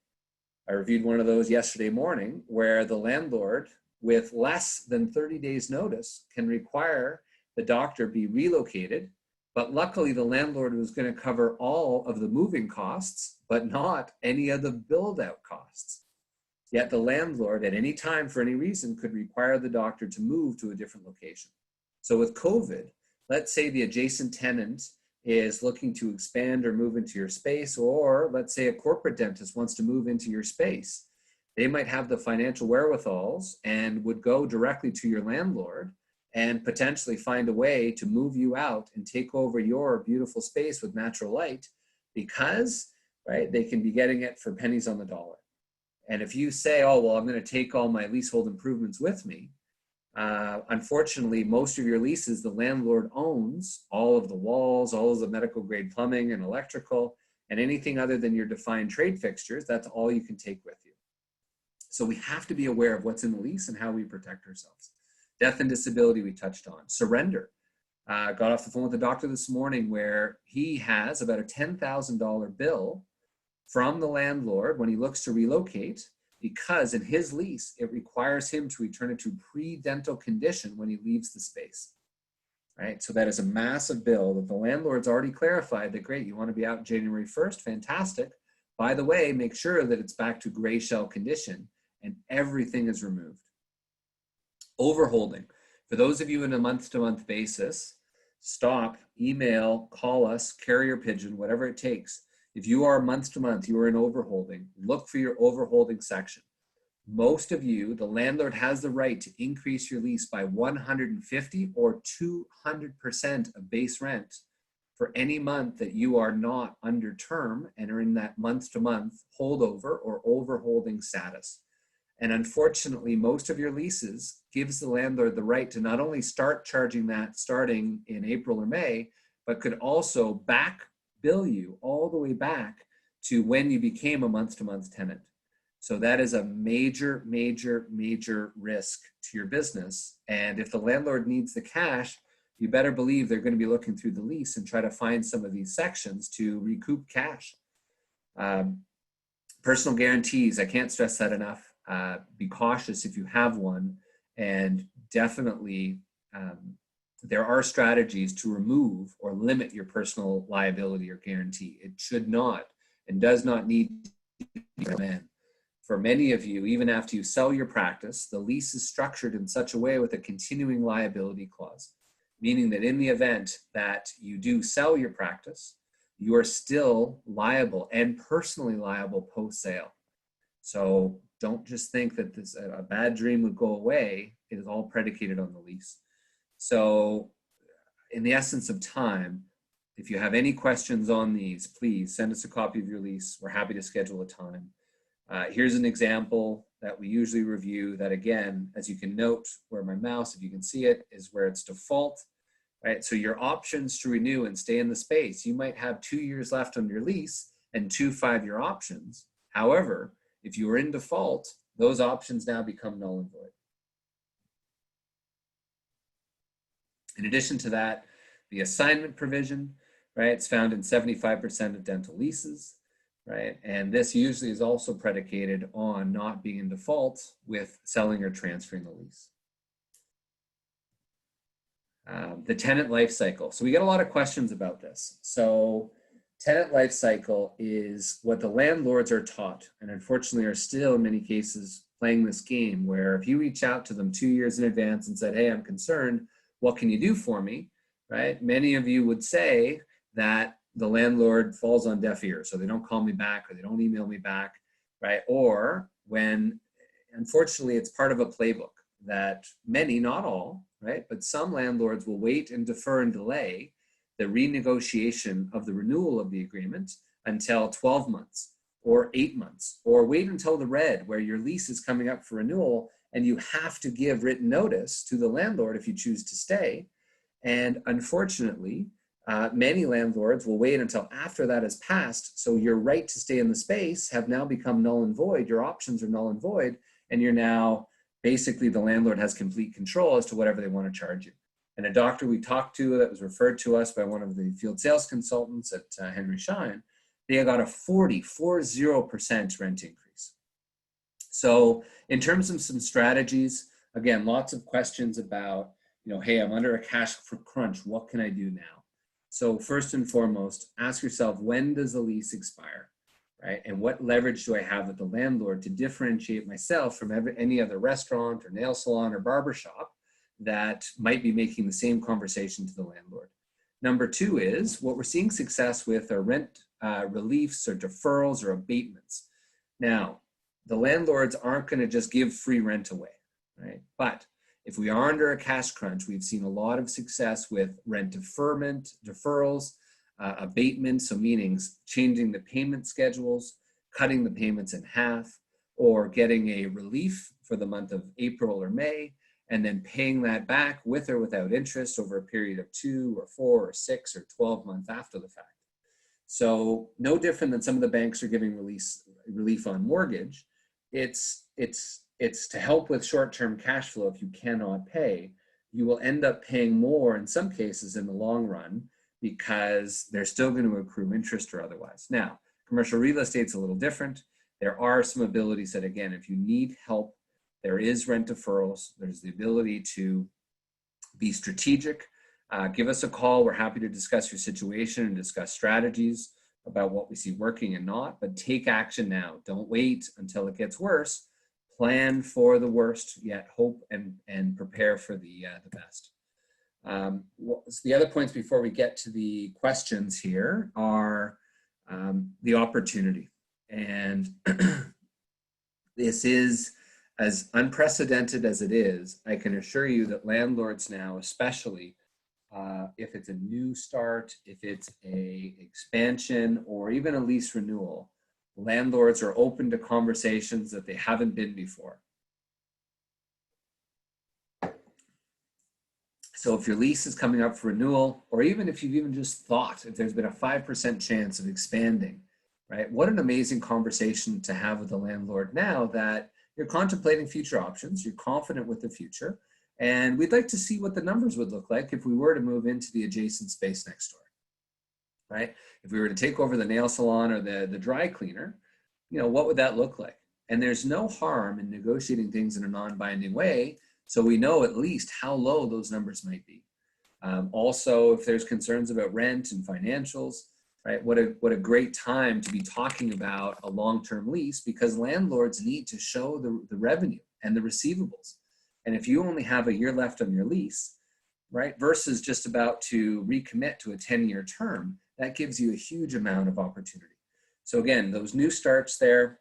I reviewed one of those yesterday morning, where the landlord, with less than 30 days notice, can require the doctor be relocated, but luckily the landlord was going to cover all of the moving costs, but not any of the build-out costs. Yet the landlord, at any time for any reason, could require the doctor to move to a different location. So with COVID, let's say the adjacent tenant is looking to expand or move into your space, or let's say a corporate dentist wants to move into your space. They might have the financial wherewithals and would go directly to your landlord and potentially find a way to move you out and take over your beautiful space with natural light, because, right, they can be getting it for pennies on the dollar. And if you say, oh, well, I'm going to take all my leasehold improvements with me, unfortunately, most of your leases, the landlord owns all of the walls, all of the medical grade plumbing and electrical, and anything other than your defined trade fixtures, that's all you can take with you. So we have to be aware of what's in the lease and how we protect ourselves. Death and disability we touched on. Surrender. Got off the phone with the doctor this morning where he has about a $10,000 bill from the landlord when he looks to relocate, because in his lease, it requires him to return it to pre-dental condition when he leaves the space, right? So that is a massive bill that the landlord's already clarified that, great, you want to be out January 1st, fantastic. By the way, make sure that it's back to gray shell condition and everything is removed. Overholding. For those of you in a month-to-month basis, stop, email, call us, carrier pigeon, whatever it takes. If you are month to month, you are in overholding, look for your overholding section. Most of you, the landlord has the right to increase your lease by 150 or 200% of base rent for any month that you are not under term and are in that month to month holdover or overholding status. And unfortunately, most of your leases gives the landlord the right to not only start charging that starting in April or May, but could also back bill you all the way back to when you became a month-to-month tenant. So that is a major, major, major risk to your business. And if the landlord needs the cash, you better believe they're going to be looking through the lease and try to find some of these sections to recoup cash. Personal guarantees, I can't stress that enough. Be cautious if you have one, and definitely there are strategies to remove or limit your personal liability or guarantee. It should not and does not need to be in. For many of you, even after you sell your practice, the lease is structured in such a way with a continuing liability clause, meaning that in the event that you do sell your practice, you are still liable and personally liable post-sale. So don't just think that this a bad dream would go away. It is all predicated on the lease. So in the essence of time, if you have any questions on these, please send us a copy of your lease. We're happy to schedule a time. Here's an example that we usually review that, again, as you can note where my mouse, if you can see it, is where it's default, right? So your options to renew and stay in the space, you might have 2 years left on your lease and 2 5-year options. However, if you are in default, those options now become null and void. In addition to that, the assignment provision, right? It's found in 75% of dental leases, right? And this usually is also predicated on not being in default with selling or transferring the lease. The tenant life cycle. So we get a lot of questions about this. So tenant life cycle is what the landlords are taught, and unfortunately are still in many cases playing this game where if you reach out to them 2 years in advance and said, hey, I'm concerned, what can you do for me, right? Many of you would say that the landlord falls on deaf ears, so they don't call me back or they don't email me back, right? Or when, unfortunately, it's part of a playbook that many, not all, right? But some landlords will wait and defer and delay the renegotiation of the renewal of the agreement until 12 months or 8 months, or wait until the red where your lease is coming up for renewal and you have to give written notice to the landlord if you choose to stay. And unfortunately, many landlords will wait until after that has passed. So your right to stay in the space have now become null and void. Your options are null and void. And you're now, basically the landlord has complete control as to whatever they want to charge you. And a doctor we talked to that was referred to us by one of the field sales consultants at Henry Schein, they got a 40% rent increase. So in terms of some strategies, again, lots of questions about, hey, I'm under a cash crunch. What can I do now? So first and foremost, ask yourself, when does the lease expire, right? And what leverage do I have with the landlord to differentiate myself from any other restaurant or nail salon or barbershop that might be making the same conversation to the landlord? Number two is what we're seeing success with are rent reliefs or deferrals or abatements. Now, the landlords aren't going to just give free rent away, right? But if we are under a cash crunch, we've seen a lot of success with rent deferment, deferrals, abatements, so meaning changing the payment schedules, cutting the payments in half, or getting a relief for the month of April or May, and then paying that back with or without interest over a period of 2 or 4 or 6 or 12 months after the fact. So no different than some of the banks are giving relief on mortgage. It's to help with short-term cash flow. If you cannot pay, you will end up paying more in some cases in the long run because they're still going to accrue interest or otherwise. Now, commercial real estate's a little different. There are some abilities that, again, if you need help, there is rent deferrals. There's the ability to be strategic. Give us a call. We're happy to discuss your situation and discuss strategies about what we see working and not, but take action now. Don't wait until it gets worse. Plan for the worst, yet hope and prepare for the best. The other points before we get to the questions here are the opportunity. And this is as unprecedented as it is. I can assure you that landlords now, especially if it's a new start, if it's a expansion, or even a lease renewal, landlords are open to conversations that they haven't been before. So if your lease is coming up for renewal, or even if you've even just thought, if there's been a 5% chance of expanding, right? What an amazing conversation to have with the landlord now that you're contemplating future options, you're confident with the future, and we'd like to see what the numbers would look like if we were to move into the adjacent space next door, right? If we were to take over the nail salon or the dry cleaner, what would that look like? And there's no harm in negotiating things in a non-binding way, so we know at least how low those numbers might be. Also, if there's concerns about rent and financials, right? What a great time to be talking about a long-term lease, because landlords need to show the revenue and the receivables. And if you only have a year left on your lease, right, versus just about to recommit to a 10-year term, that gives you a huge amount of opportunity. So again, those new starts there,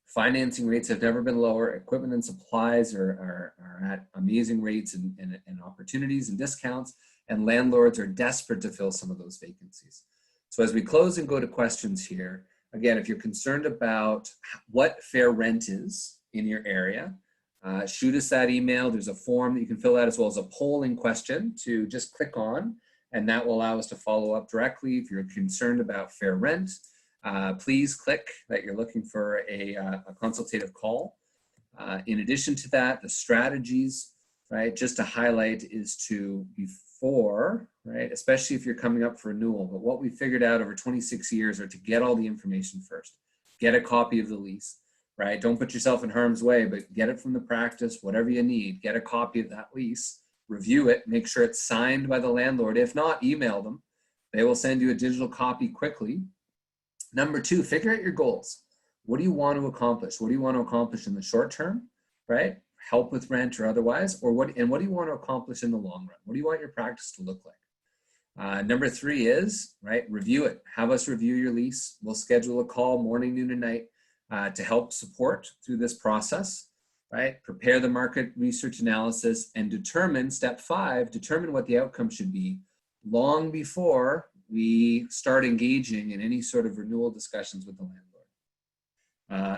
financing rates have never been lower. Equipment and supplies are at amazing rates and opportunities and discounts, and landlords are desperate to fill some of those vacancies. So as we close and go to questions here, again, if you're concerned about what fair rent is in your area, shoot us that email. There's a form that you can fill out, as well as a polling question to just click on, and that will allow us to follow up directly. If you're concerned about fair rent, please click that you're looking for a consultative call. In addition to that, the strategies, right, just to highlight is to, before, right, especially if you're coming up for renewal, but what we figured out over 26 years are to get all the information first. Get a copy of the lease, right? Don't put yourself in harm's way, but get it from the practice, whatever you need. Get a copy of that lease, review it, make sure it's signed by the landlord. If not, email them. They will send you a digital copy quickly. Number two, figure out your goals. What do you want to accomplish? What do you want to accomplish in the short term, right? Help with rent or otherwise, or what do you want to accomplish in the long run? What do you want your practice to look like? Number three is, right, review it. Have us review your lease. We'll schedule a call morning, noon, and night to help support through this process, right? Prepare the market research analysis and determine, step 5, determine what the outcome should be long before we start engaging in any sort of renewal discussions with the landlord.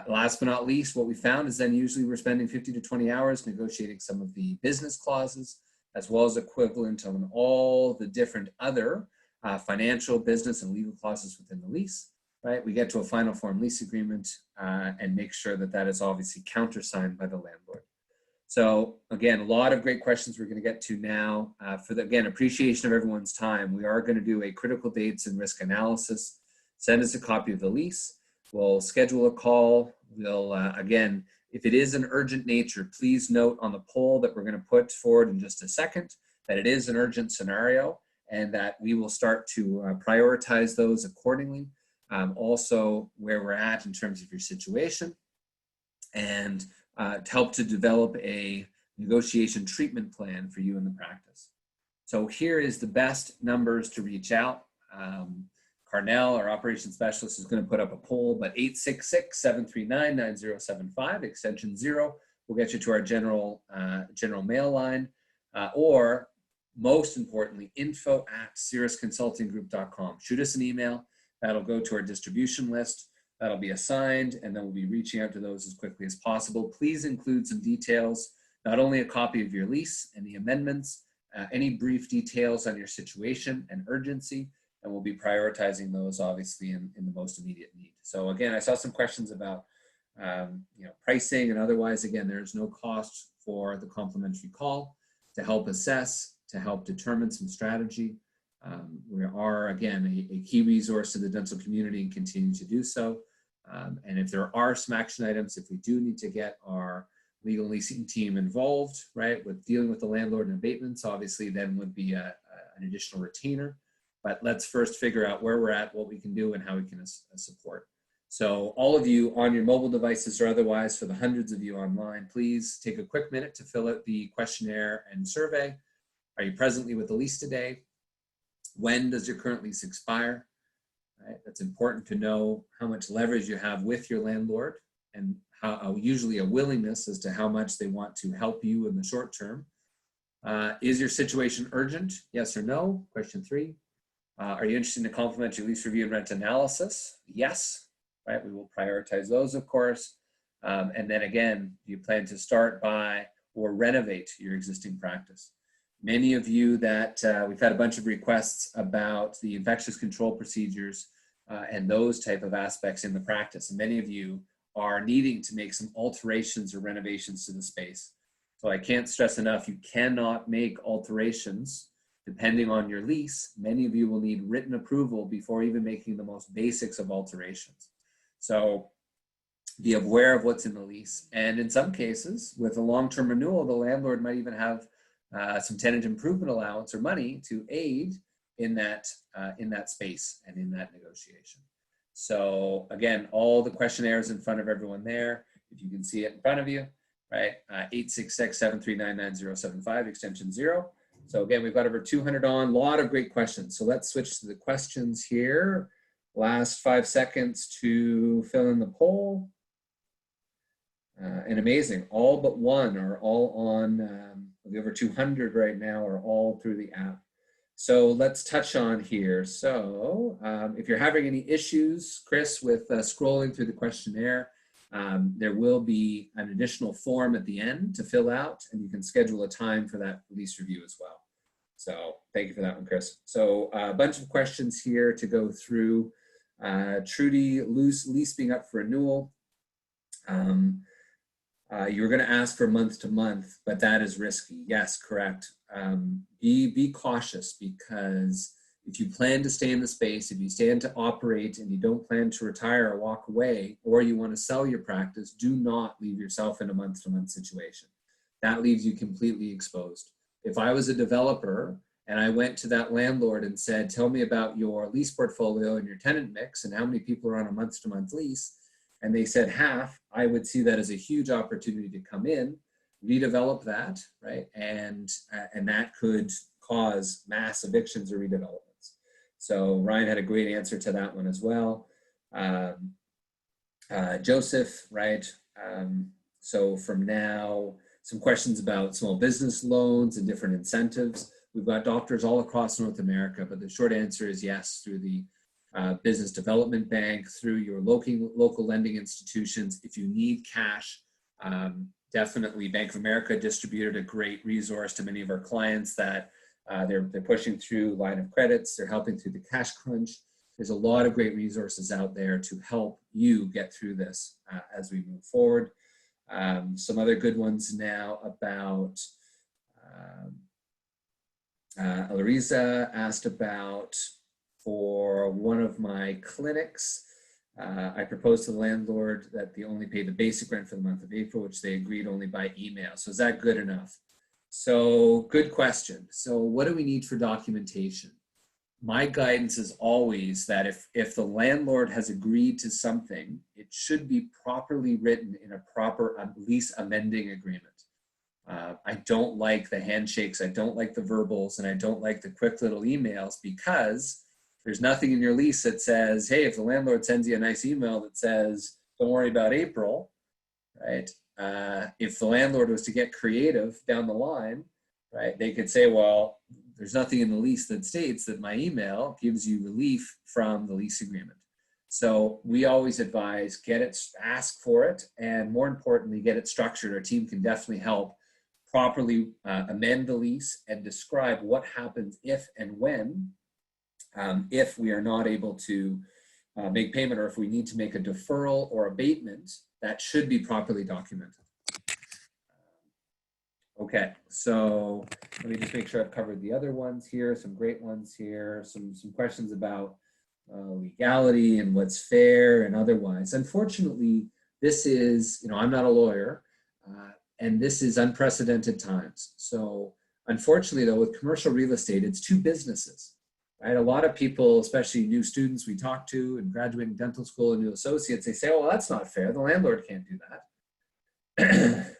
Last but not least, what we found is then usually we're spending 50 to 20 hours negotiating some of the business clauses, as well as equivalent on all the different other financial, business, and legal clauses within the lease, right? We get to a final form lease agreement and make sure that that is obviously countersigned by the landlord. So again, a lot of great questions we're going to get to now. For the, again, appreciation of everyone's time, we are going to do a critical dates and risk analysis. Send us a copy of the lease. We'll schedule a call. We'll, again, if it is an urgent nature, please note on the poll that we're going to put forward in just a second that it is an urgent scenario and that we will start to prioritize those accordingly. Also, where we're at in terms of your situation, and to help to develop a negotiation treatment plan for you in the practice. So here is the best numbers to reach out. Carnell, our operations specialist, is going to put up a poll, but 866-739-9075, extension 0, will get you to our general mail line, or most importantly, info@cirrusconsultinggroup.com. Shoot us an email. That'll go to our distribution list. That'll be assigned, and then we'll be reaching out to those as quickly as possible. Please include some details, not only a copy of your lease and the amendments, any brief details on your situation and urgency, and we'll be prioritizing those obviously in the most immediate need. So again, I saw some questions about pricing and otherwise. Again, there's no cost for the complimentary call to help assess, to help determine some strategy. We are, again, a key resource to the dental community and continue to do so. And if there are some action items, if we do need to get our legal leasing team involved, right, with dealing with the landlord and abatements, obviously then would be an additional retainer. But let's first figure out where we're at, what we can do, and how we can support. So all of you on your mobile devices or otherwise, for the hundreds of you online, please take a quick minute to fill out the questionnaire and survey. Are you presently with the lease today? When does your current lease expire? Right? That's important to know how much leverage you have with your landlord and how usually a willingness as to how much they want to help you in the short term. Is your situation urgent? Yes or no? Question 3. Are you interested in a complimentary lease review and rent analysis? Yes, right? We will prioritize those, of course. And then again, do you plan to start, buy, or renovate your existing practice? Many of you that we've had a bunch of requests about the infectious control procedures and those type of aspects in the practice. And many of you are needing to make some alterations or renovations to the space. So I can't stress enough, you cannot make alterations depending on your lease. Many of you will need written approval before even making the most basics of alterations. So be aware of what's in the lease. And in some cases, with a long-term renewal, the landlord might even have some tenant improvement allowance or money to aid in that space and in that negotiation. So again, all the questionnaires in front of everyone there, if you can see it in front of you, right? 866-739-9075, extension 0. So again, we've got over 200 on, a lot of great questions. So let's switch to the questions here. Last 5 seconds to fill in the poll. And amazing, all but one are all on, over 200 right now are all through the app. So let's touch on here. So if you're having any issues, Chris, with scrolling through the questionnaire, there will be an additional form at the end to fill out, and you can schedule a time for that lease review as well. So thank you for that one, Chris. So a bunch of questions here to go through. Trudy, lease being up for renewal. You're going to ask for month to month, but that is risky. Yes, correct. Be cautious, because if you plan to stay in the space, if you stand to operate and you don't plan to retire or walk away, or you want to sell your practice, do not leave yourself in a month to month situation. That leaves you completely exposed. If I was a developer and I went to that landlord and said, tell me about your lease portfolio and your tenant mix and how many people are on a month to month lease, and they said half, I would see that as a huge opportunity to come in, redevelop that, right? And that could cause mass evictions or redevelopments. So Ryan had a great answer to that one as well. Joseph, right? So from now, some questions about small business loans and different incentives. We've got doctors all across North America, but the short answer is yes, through the Business Development Bank, through your local lending institutions. If you need cash, definitely Bank of America distributed a great resource to many of our clients that they're pushing through line of credits, they're helping through the cash crunch. There's a lot of great resources out there to help you get through this as we move forward. Some other good ones now about, Larissa asked about, for one of my clinics, I proposed to the landlord that they only pay the basic rent for the month of April, which they agreed only by email. So is that good enough? So good question. So what do we need for documentation? My guidance is always that if the landlord has agreed to something, it should be properly written in a proper lease amending agreement. I don't like the handshakes, I don't like the verbals, and I don't like the quick little emails, because there's nothing in your lease that says, hey, if the landlord sends you a nice email that says, don't worry about April, right? If the landlord was to get creative down the line, right, they could say, well, there's nothing in the lease that states that my email gives you relief from the lease agreement. So we always advise, get it, ask for it, and more importantly, get it structured. Our team can definitely help properly amend the lease and describe what happens if and when, if we are not able to make payment, or if we need to make a deferral or abatement. That should be properly documented. Okay, so let me just make sure I've covered the other ones here, some great ones here, some questions about legality and what's fair and otherwise. Unfortunately, this is, I'm not a lawyer, and this is unprecedented times. So unfortunately though, with commercial real estate, it's two businesses, right? A lot of people, especially new students we talk to and graduating dental school and new associates, they say, oh, well, that's not fair. The landlord can't do that.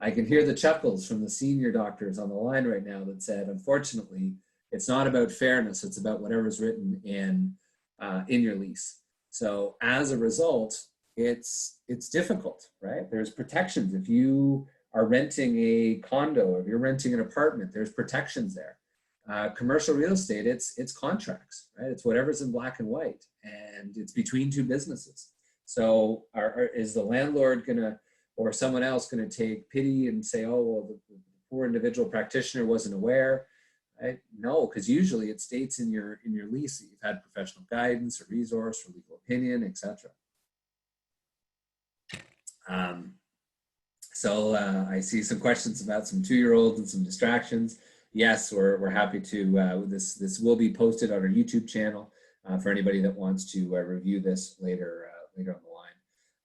I can hear the chuckles from the senior doctors on the line right now that said, unfortunately, it's not about fairness. It's about whatever's written in your lease. So as a result, it's difficult, right? There's protections. If you are renting a condo, if you're renting an apartment, there's protections there. Commercial real estate, it's contracts, right? It's whatever's in black and white, and it's between two businesses. So is the landlord gonna, or someone else gonna take pity and say, oh, well, the poor individual practitioner wasn't aware, right? No, because usually it states in your lease that you've had professional guidance or resource or legal opinion, etc. So I see some questions about some 2-year-olds and some distractions. Yes, we're happy to, this will be posted on our YouTube channel for anybody that wants to review this later on the line.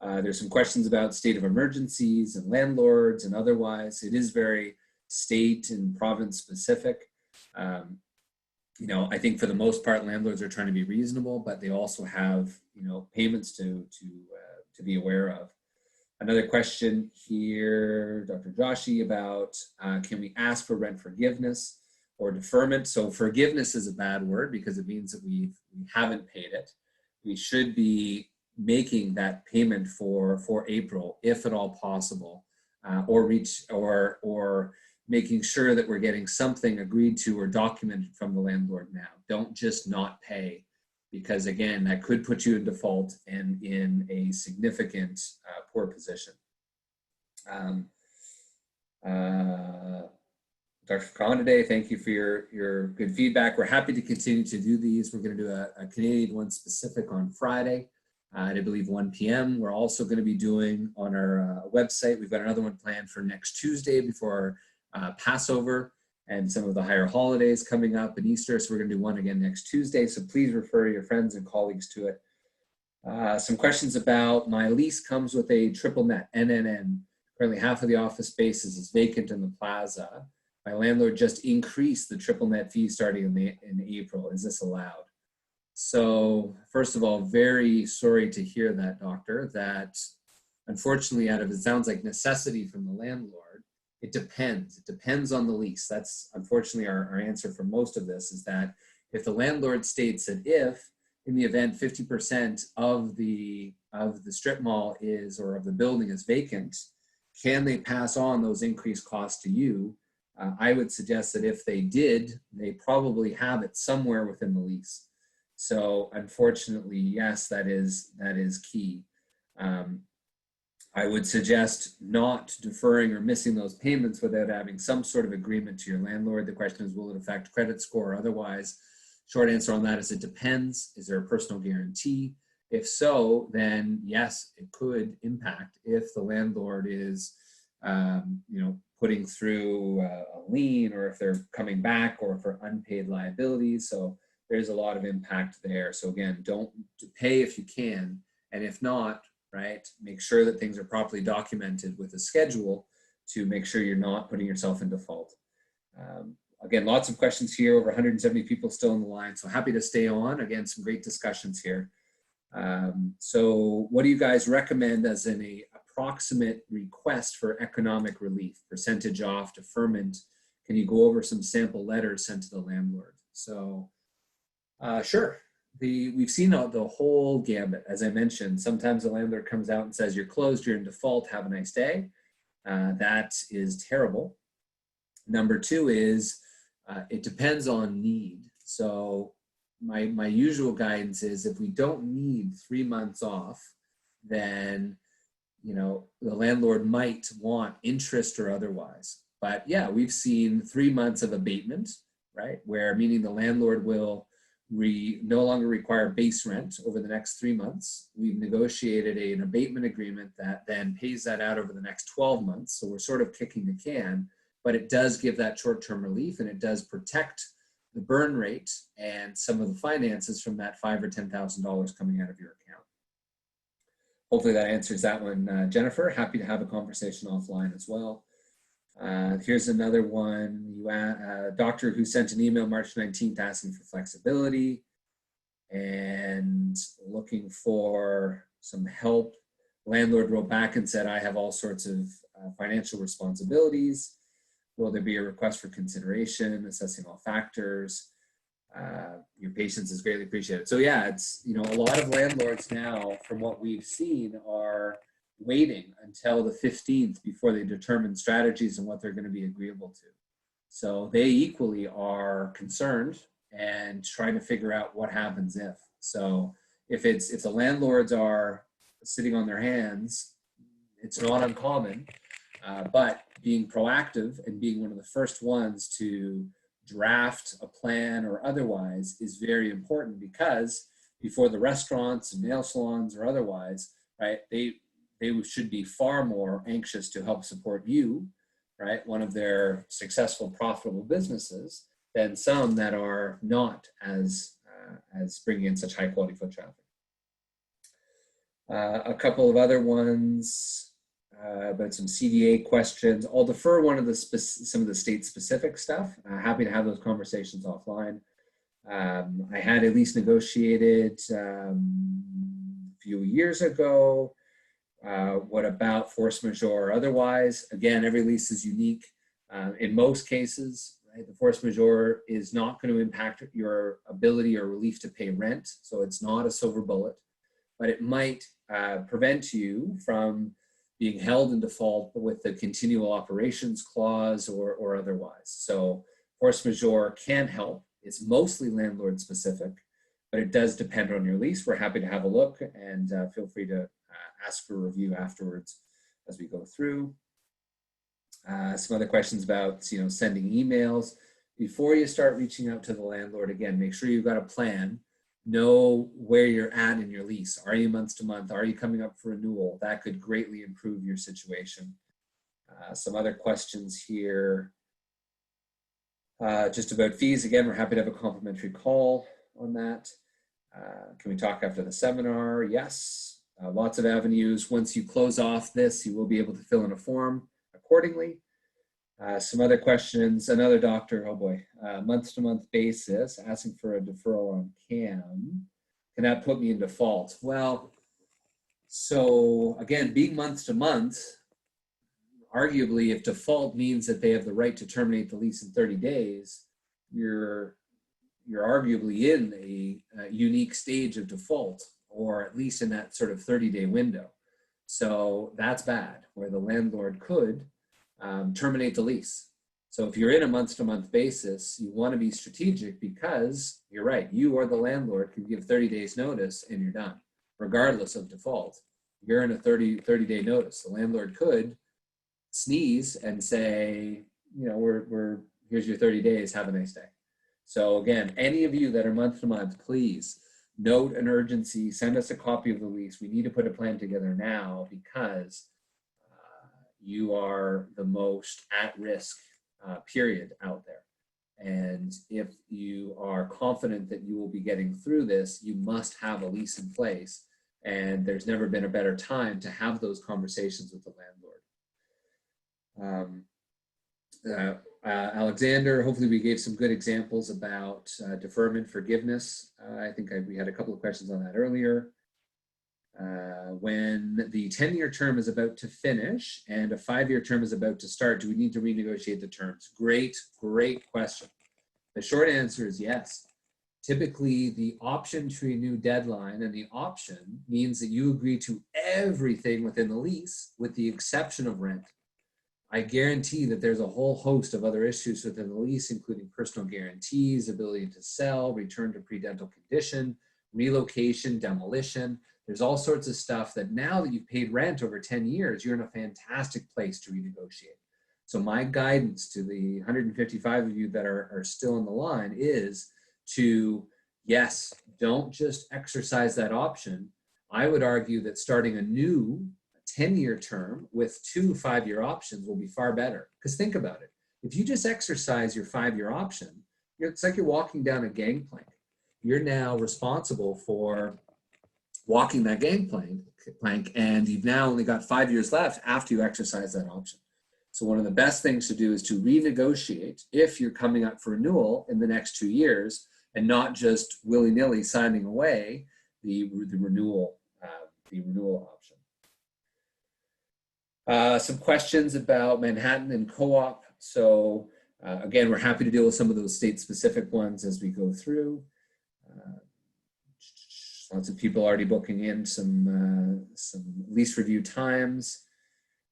There's some questions about state of emergencies and landlords and otherwise. It is very state and province specific. I think for the most part, landlords are trying to be reasonable, but they also have, payments to be aware of. Another question here, Dr. Joshi, about can we ask for rent forgiveness or deferment? So forgiveness is a bad word because it means that we haven't paid it. We should be making that payment for April, if at all possible, or making sure that we're getting something agreed to or documented from the landlord now. Don't just not pay, because again, that could put you in default and in a significant poor position. Dr. Conde, thank you for your good feedback. We're happy to continue to do these. We're going to do a Canadian one specific on Friday at, I believe, 1 p.m. We're also going to be doing on our website. We've got another one planned for next Tuesday before Passover and some of the higher holidays coming up and Easter. So we're going to do one again next Tuesday. So please refer your friends and colleagues to it. Some questions about my lease comes with a triple net, NNN. Currently half of the office spaces is vacant in the plaza. My landlord just increased the triple net fee starting in April. Is this allowed? So first of all, very sorry to hear that, doctor, that unfortunately out of, it sounds like necessity from the landlord, it depends. It depends on the lease. That's unfortunately our answer for most of this, is that if the landlord states that if in the event 50% of the strip mall is, or of the building is vacant, can they pass on those increased costs to you? I would suggest that if they did, they probably have it somewhere within the lease. So unfortunately, yes, that is key. I would suggest not deferring or missing those payments without having some sort of agreement to your landlord. The question is, will it affect credit score or otherwise? Short answer on that is it depends. Is there a personal guarantee? If so, then yes, it could impact if the landlord is, putting through a lien, or if they're coming back, or for unpaid liabilities. So there's a lot of impact there. So again, don't pay if you can, and if not, right, make sure that things are properly documented with a schedule to make sure you're not putting yourself in default. Again, lots of questions here, over 170 people still on the line, so happy to stay on. Again, some great discussions here. So what do you guys recommend as an approximate request for economic relief? Percentage off, deferment? Can you go over some sample letters sent to the landlord? So sure. We've seen the whole gambit. As I mentioned, sometimes the landlord comes out and says, you're closed, you're in default, have a nice day. That is terrible. Number two is, it depends on need. So my usual guidance is, if we don't need 3 months off, then the landlord might want interest or otherwise. But yeah, we've seen 3 months of abatement, right? Where meaning the landlord will no longer require base rent over the next 3 months. We've negotiated an abatement agreement that then pays that out over the next 12 months. So we're sort of kicking the can, but it does give that short-term relief, and it does protect the burn rate and some of the finances from that $5,000 or $10,000 coming out of your account. Hopefully that answers that one, Jennifer. Happy to have a conversation offline as well. Here's another one. Doctor who sent an email March 19th asking for flexibility and looking for some help. Landlord wrote back and said, I have all sorts of financial responsibilities. Will there be a request for consideration, assessing all factors? Your patience is greatly appreciated. So yeah, it's, a lot of landlords now, from what we've seen, are waiting until the 15th before they determine strategies and what they're going to be agreeable to. So they equally are concerned and trying to figure out what happens if. So if the landlords are sitting on their hands, it's not uncommon, but being proactive and being one of the first ones to draft a plan or otherwise is very important, because before the restaurants and nail salons or otherwise, right, they should be far more anxious to help support you, right, one of their successful, profitable businesses, than some that are not as bringing in such high quality foot traffic. A couple of other ones about some CDA questions. I'll defer some of the state-specific stuff. Happy to have those conversations offline. I had a lease negotiated a few years ago. What about force majeure or otherwise? Again, every lease is unique. In most cases, right, the force majeure is not going to impact your ability or relief to pay rent. So it's not a silver bullet, but it might prevent you from being held in default with the continual operations clause or otherwise. So force majeure can help. It's mostly landlord specific, but it does depend on your lease. We're happy to have a look, and feel free to ask for a review afterwards as we go through. Some other questions about sending emails. Before you start reaching out to the landlord, again, make sure you've got a plan. Know where you're at in your lease. Are you month to month? Are you coming up for renewal? That could greatly improve your situation. Some other questions here. Just about fees. Again, we're happy to have a complimentary call on that. Can we talk after the seminar? Yes. Lots of avenues. Once you close off this, you will be able to fill in a form accordingly. Some other questions. Another doctor, oh boy, month-to-month basis, asking for a deferral on CAM. Can that put me in default? Well, so again, being month-to-month, arguably, if default means that they have the right to terminate the lease in 30 days, you're arguably in a unique stage of default, or at least in that sort of 30-day window. So that's bad, where the landlord could terminate the lease. So if you're in a month-to-month basis, you want to be strategic, because you're right, you or the landlord can give 30 days notice and you're done, regardless of default. You're in a 30-day notice. The landlord could sneeze and say, here's your 30 days, have a nice day. So again, any of you that are month to month, please note an urgency, send us a copy of the lease. We need to put a plan together now, because you are the most at risk period out there. And if you are confident that you will be getting through this, you must have a lease in place. And there's never been a better time to have those conversations with the landlord. Alexander, hopefully we gave some good examples about deferment forgiveness. I think we had a couple of questions on that earlier. When the 10-year term is about to finish and a 5-year term is about to start, do we need to renegotiate the terms? Great question. The short answer is yes. Typically, the option to renew deadline, and the option means that you agree to everything within the lease with the exception of rent. I guarantee that there's a whole host of other issues within the lease, including personal guarantees, ability to sell, return to pre-dental condition, relocation, demolition. There's all sorts of stuff that now that you've paid rent over 10 years, you're in a fantastic place to renegotiate. So my guidance to the 155 of you that are still on the line is to, yes, don't just exercise that option. I would argue that starting a new 10-year term with 2 5-year options will be far better. Because think about it. If you just exercise your 5-year option, it's like you're walking down a gangplank. You're now responsible for walking that gangplank, and you've now only got 5 years left after you exercise that option. So one of the best things to do is to renegotiate if you're coming up for renewal in the next 2 years, and not just willy-nilly signing away the renewal option. Some questions about Manhattan and co-op. So again, we're happy to deal with some of those state-specific ones as we go through. Lots of people already booking in some lease review times.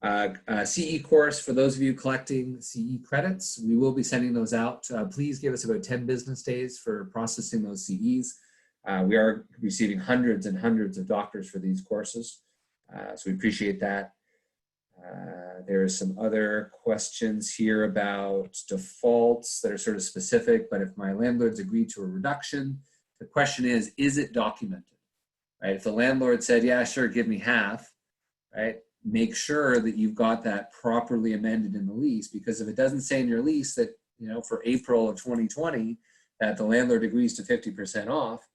CE course, for those of you collecting CE credits, we will be sending those out. Please give us about 10 business days for processing those CEs. We are receiving hundreds and hundreds of doctors for these courses, so we appreciate that. There are some other questions here about defaults that are sort of specific, but if my landlords agree to a reduction, the question is it documented? Right? If the landlord said, yeah, sure, give me half, right? Make sure that you've got that properly amended in the lease, because if it doesn't say in your lease that, for April of 2020, that the landlord agrees to 50% off,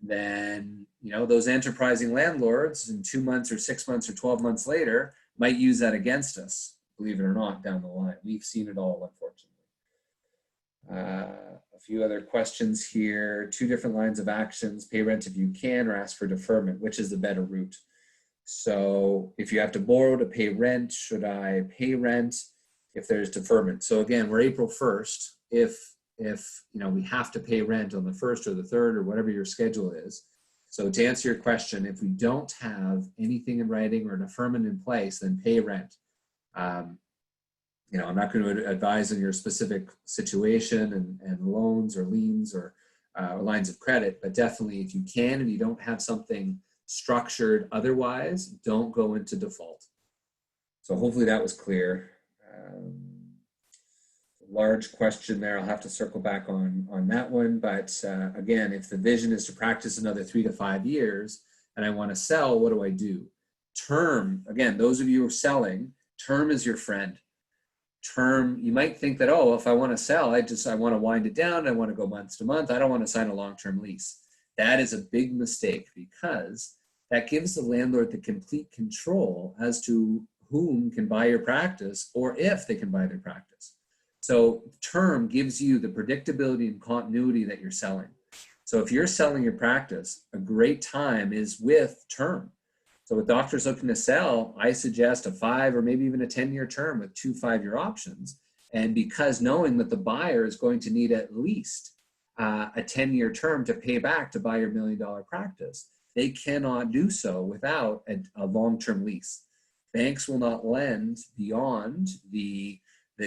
then, those enterprising landlords in 2 months or 6 months or 12 months later might use that against us, believe it or not, down the line. We've seen it all, unfortunately. A few other questions here. 2 different lines of actions: pay rent if you can, or ask for deferment. Which is the better route? So if you have to borrow to pay rent, should I pay rent if there's deferment? So again, we're April 1st. If we have to pay rent on the 1st or the 3rd or whatever your schedule is. So to answer your question, if we don't have anything in writing or deferment in place, then pay rent. I'm not going to advise on your specific situation and loans or liens or lines of credit, but definitely if you can and you don't have something structured otherwise, don't go into default. So hopefully that was clear. Large question there. I'll have to circle back on that one. But again, if the vision is to practice another 3 to 5 years and I want to sell, what do I do? Term, again, those of you who are selling, term is your friend. Term, you might think that, oh, if I want to sell, I want to wind it down. I want to go month to month. I don't want to sign a long-term lease. That is a big mistake, because that gives the landlord the complete control as to whom can buy your practice or if they can buy their practice. So term gives you the predictability and continuity that you're selling. So if you're selling your practice, a great time is with term. So with doctors looking to sell, I suggest a 5 or maybe even a 10-year term with 2 5-year options. And because knowing that the buyer is going to need at least a 10-year term to pay back to buy your $1 million practice, they cannot do so without a long-term lease. Banks will not lend beyond the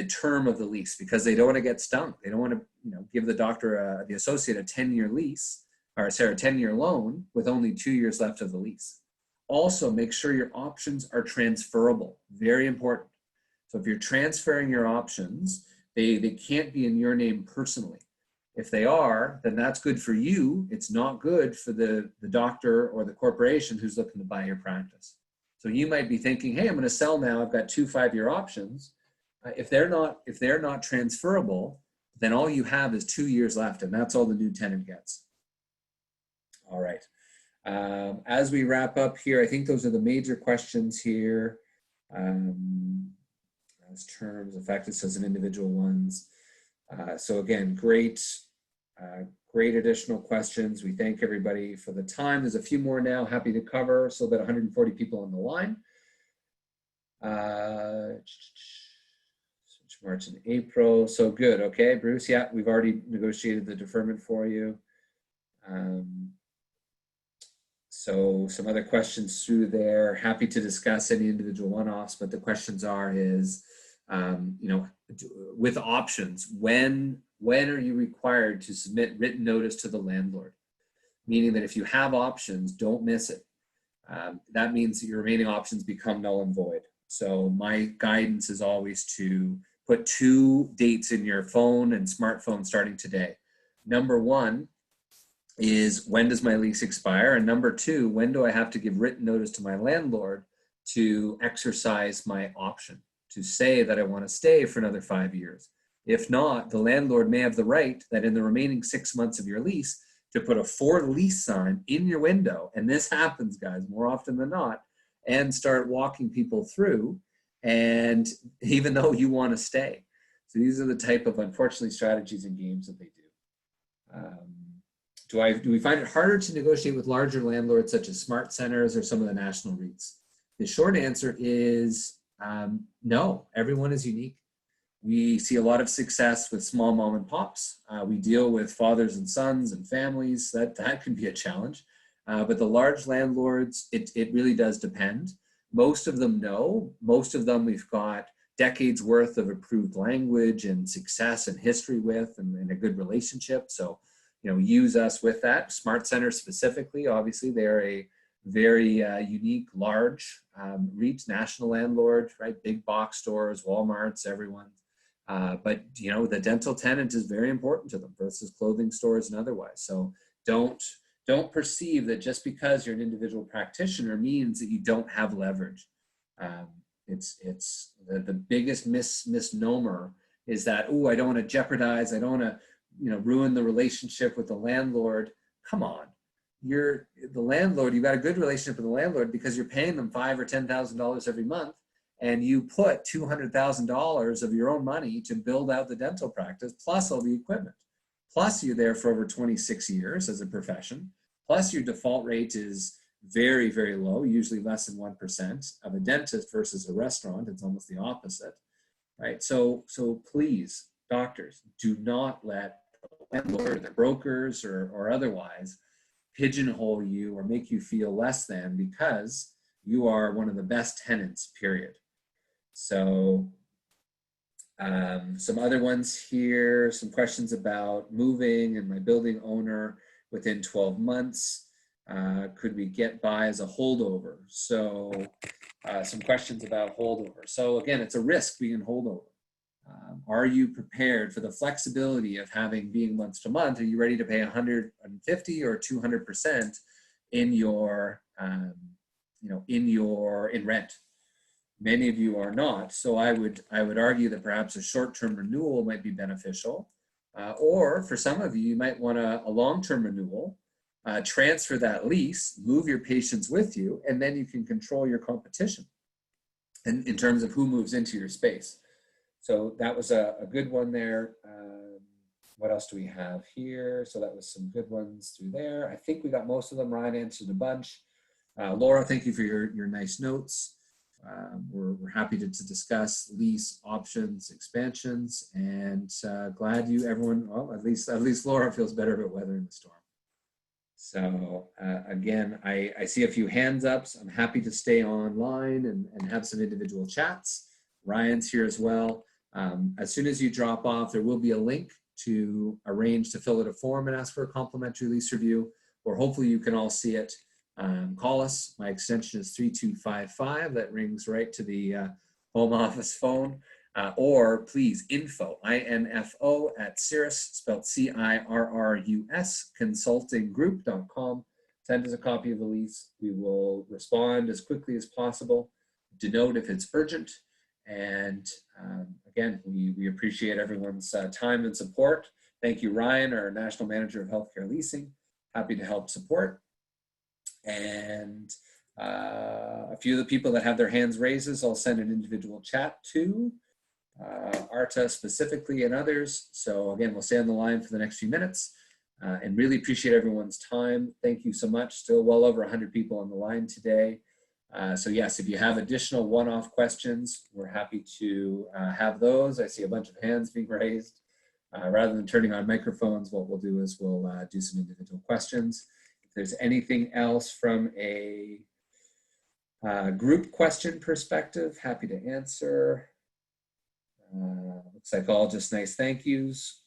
term of the lease because they don't want to get stung. They don't want to, give the doctor, the associate, a 10-year lease, or sorry, a 10-year loan with only 2 years left of the lease. Also, make sure your options are transferable. Very important. So if you're transferring your options, they can't be in your name personally. If they are, then that's good for you. It's not good for the doctor or the corporation who's looking to buy your practice. So you might be thinking, hey, I'm going to sell now. I've got 2 5-year options. If they're not transferable, then all you have is 2 years left, and that's all the new tenant gets. All right. As we wrap up here, I think those are the major questions here. As terms, effective as an individual ones. So again, great additional questions. We thank everybody for the time. There's a few more now, happy to cover. So about 140 people on the line. March and April. So good. Okay, Bruce. Yeah, we've already negotiated the deferment for you. So some other questions through there. Happy to discuss any individual one-offs, but the questions is, with options, when are you required to submit written notice to the landlord? Meaning that if you have options, don't miss it. That means that your remaining options become null and void. So my guidance is always to put 2 dates in your phone and smartphone starting today. Number 1 is, when does my lease expire? And number 2, when do I have to give written notice to my landlord to exercise my option, to say that I want to stay for another 5 years? If not, the landlord may have the right that in the remaining 6 months of your lease to put a for lease sign in your window. And this happens, guys, more often than not, and start walking people through, and even though you want to stay. So these are the type of, unfortunately, strategies and games that they do. Do we find it harder to negotiate with larger landlords such as smart centers or some of the national REITs? The short answer is no, everyone is unique. We see a lot of success with small mom and pops. We deal with fathers and sons and families. That can be a challenge. But the large landlords, it really does depend. Most of them know. Most of them we've got decades worth of approved language and success and history with, and a good relationship. So, use us with that. Smart Centers specifically, obviously, they're a very unique, large REIT, national landlord, right? Big box stores, Walmarts, everyone. But, the dental tenant is very important to them versus clothing stores and otherwise. So don't perceive that just because you're an individual practitioner means that you don't have leverage. It's the biggest misnomer is that, oh, I don't want to jeopardize, I don't want to ruin the relationship with the landlord. Come on, the landlord, you've got a good relationship with the landlord because you're paying them $5,000 or $10,000 every month, and you put $200,000 of your own money to build out the dental practice, plus all the equipment. Plus you're there for over 26 years as a profession. Plus your default rate is very, very low, usually less than 1% of a dentist versus a restaurant. It's almost the opposite, right? So please, doctors, do not let the landlord, the brokers or otherwise pigeonhole you or make you feel less than because you are one of the best tenants, period. So some other ones here, some questions about moving and my building owner within 12 months. Could we get by as a holdover? So some questions about holdover. So again, it's a risk being holdover. Are you prepared for the flexibility of being month to month? Are you ready to pay 150 or 200% in your, in rent? Many of you are not. So I would argue that perhaps a short-term renewal might be beneficial. Or for some of you, you might want a long-term renewal, transfer that lease, move your patients with you, and then you can control your competition in terms of who moves into your space. So that was a good one there. What else do we have here? So that was some good ones through there. I think we got most of them. Ryan answered a bunch. Laura, thank you for your nice notes. We're happy to discuss lease options, expansions, and glad everyone, well, at least Laura feels better about weathering the storm. So again, I see a few hands ups. I'm happy to stay online and have some individual chats. Ryan's here as well. As soon as you drop off, there will be a link to arrange to fill out a form and ask for a complimentary lease review, or hopefully you can all see it. Call us. My extension is 3255. That rings right to the home office phone. Or please, info, INFO at Cirrus, spelled CIRRUS, consultinggroup.com. Send us a copy of the lease. We will respond as quickly as possible. Denote if it's urgent. And again, we appreciate everyone's time and support. Thank you, Ryan, our National Manager of Healthcare Leasing. Happy to help support. And a few of the people that have their hands raised, I'll send an individual chat to, Arta specifically and others. So again, we'll stay on the line for the next few minutes and really appreciate everyone's time. Thank you so much. Still well over 100 people on the line today. So yes, if you have additional one-off questions, we're happy to have those. I see a bunch of hands being raised. Rather than turning on microphones, what we'll do is we'll do some individual questions. If there's anything else from a group question perspective, happy to answer. Looks like all just nice thank yous.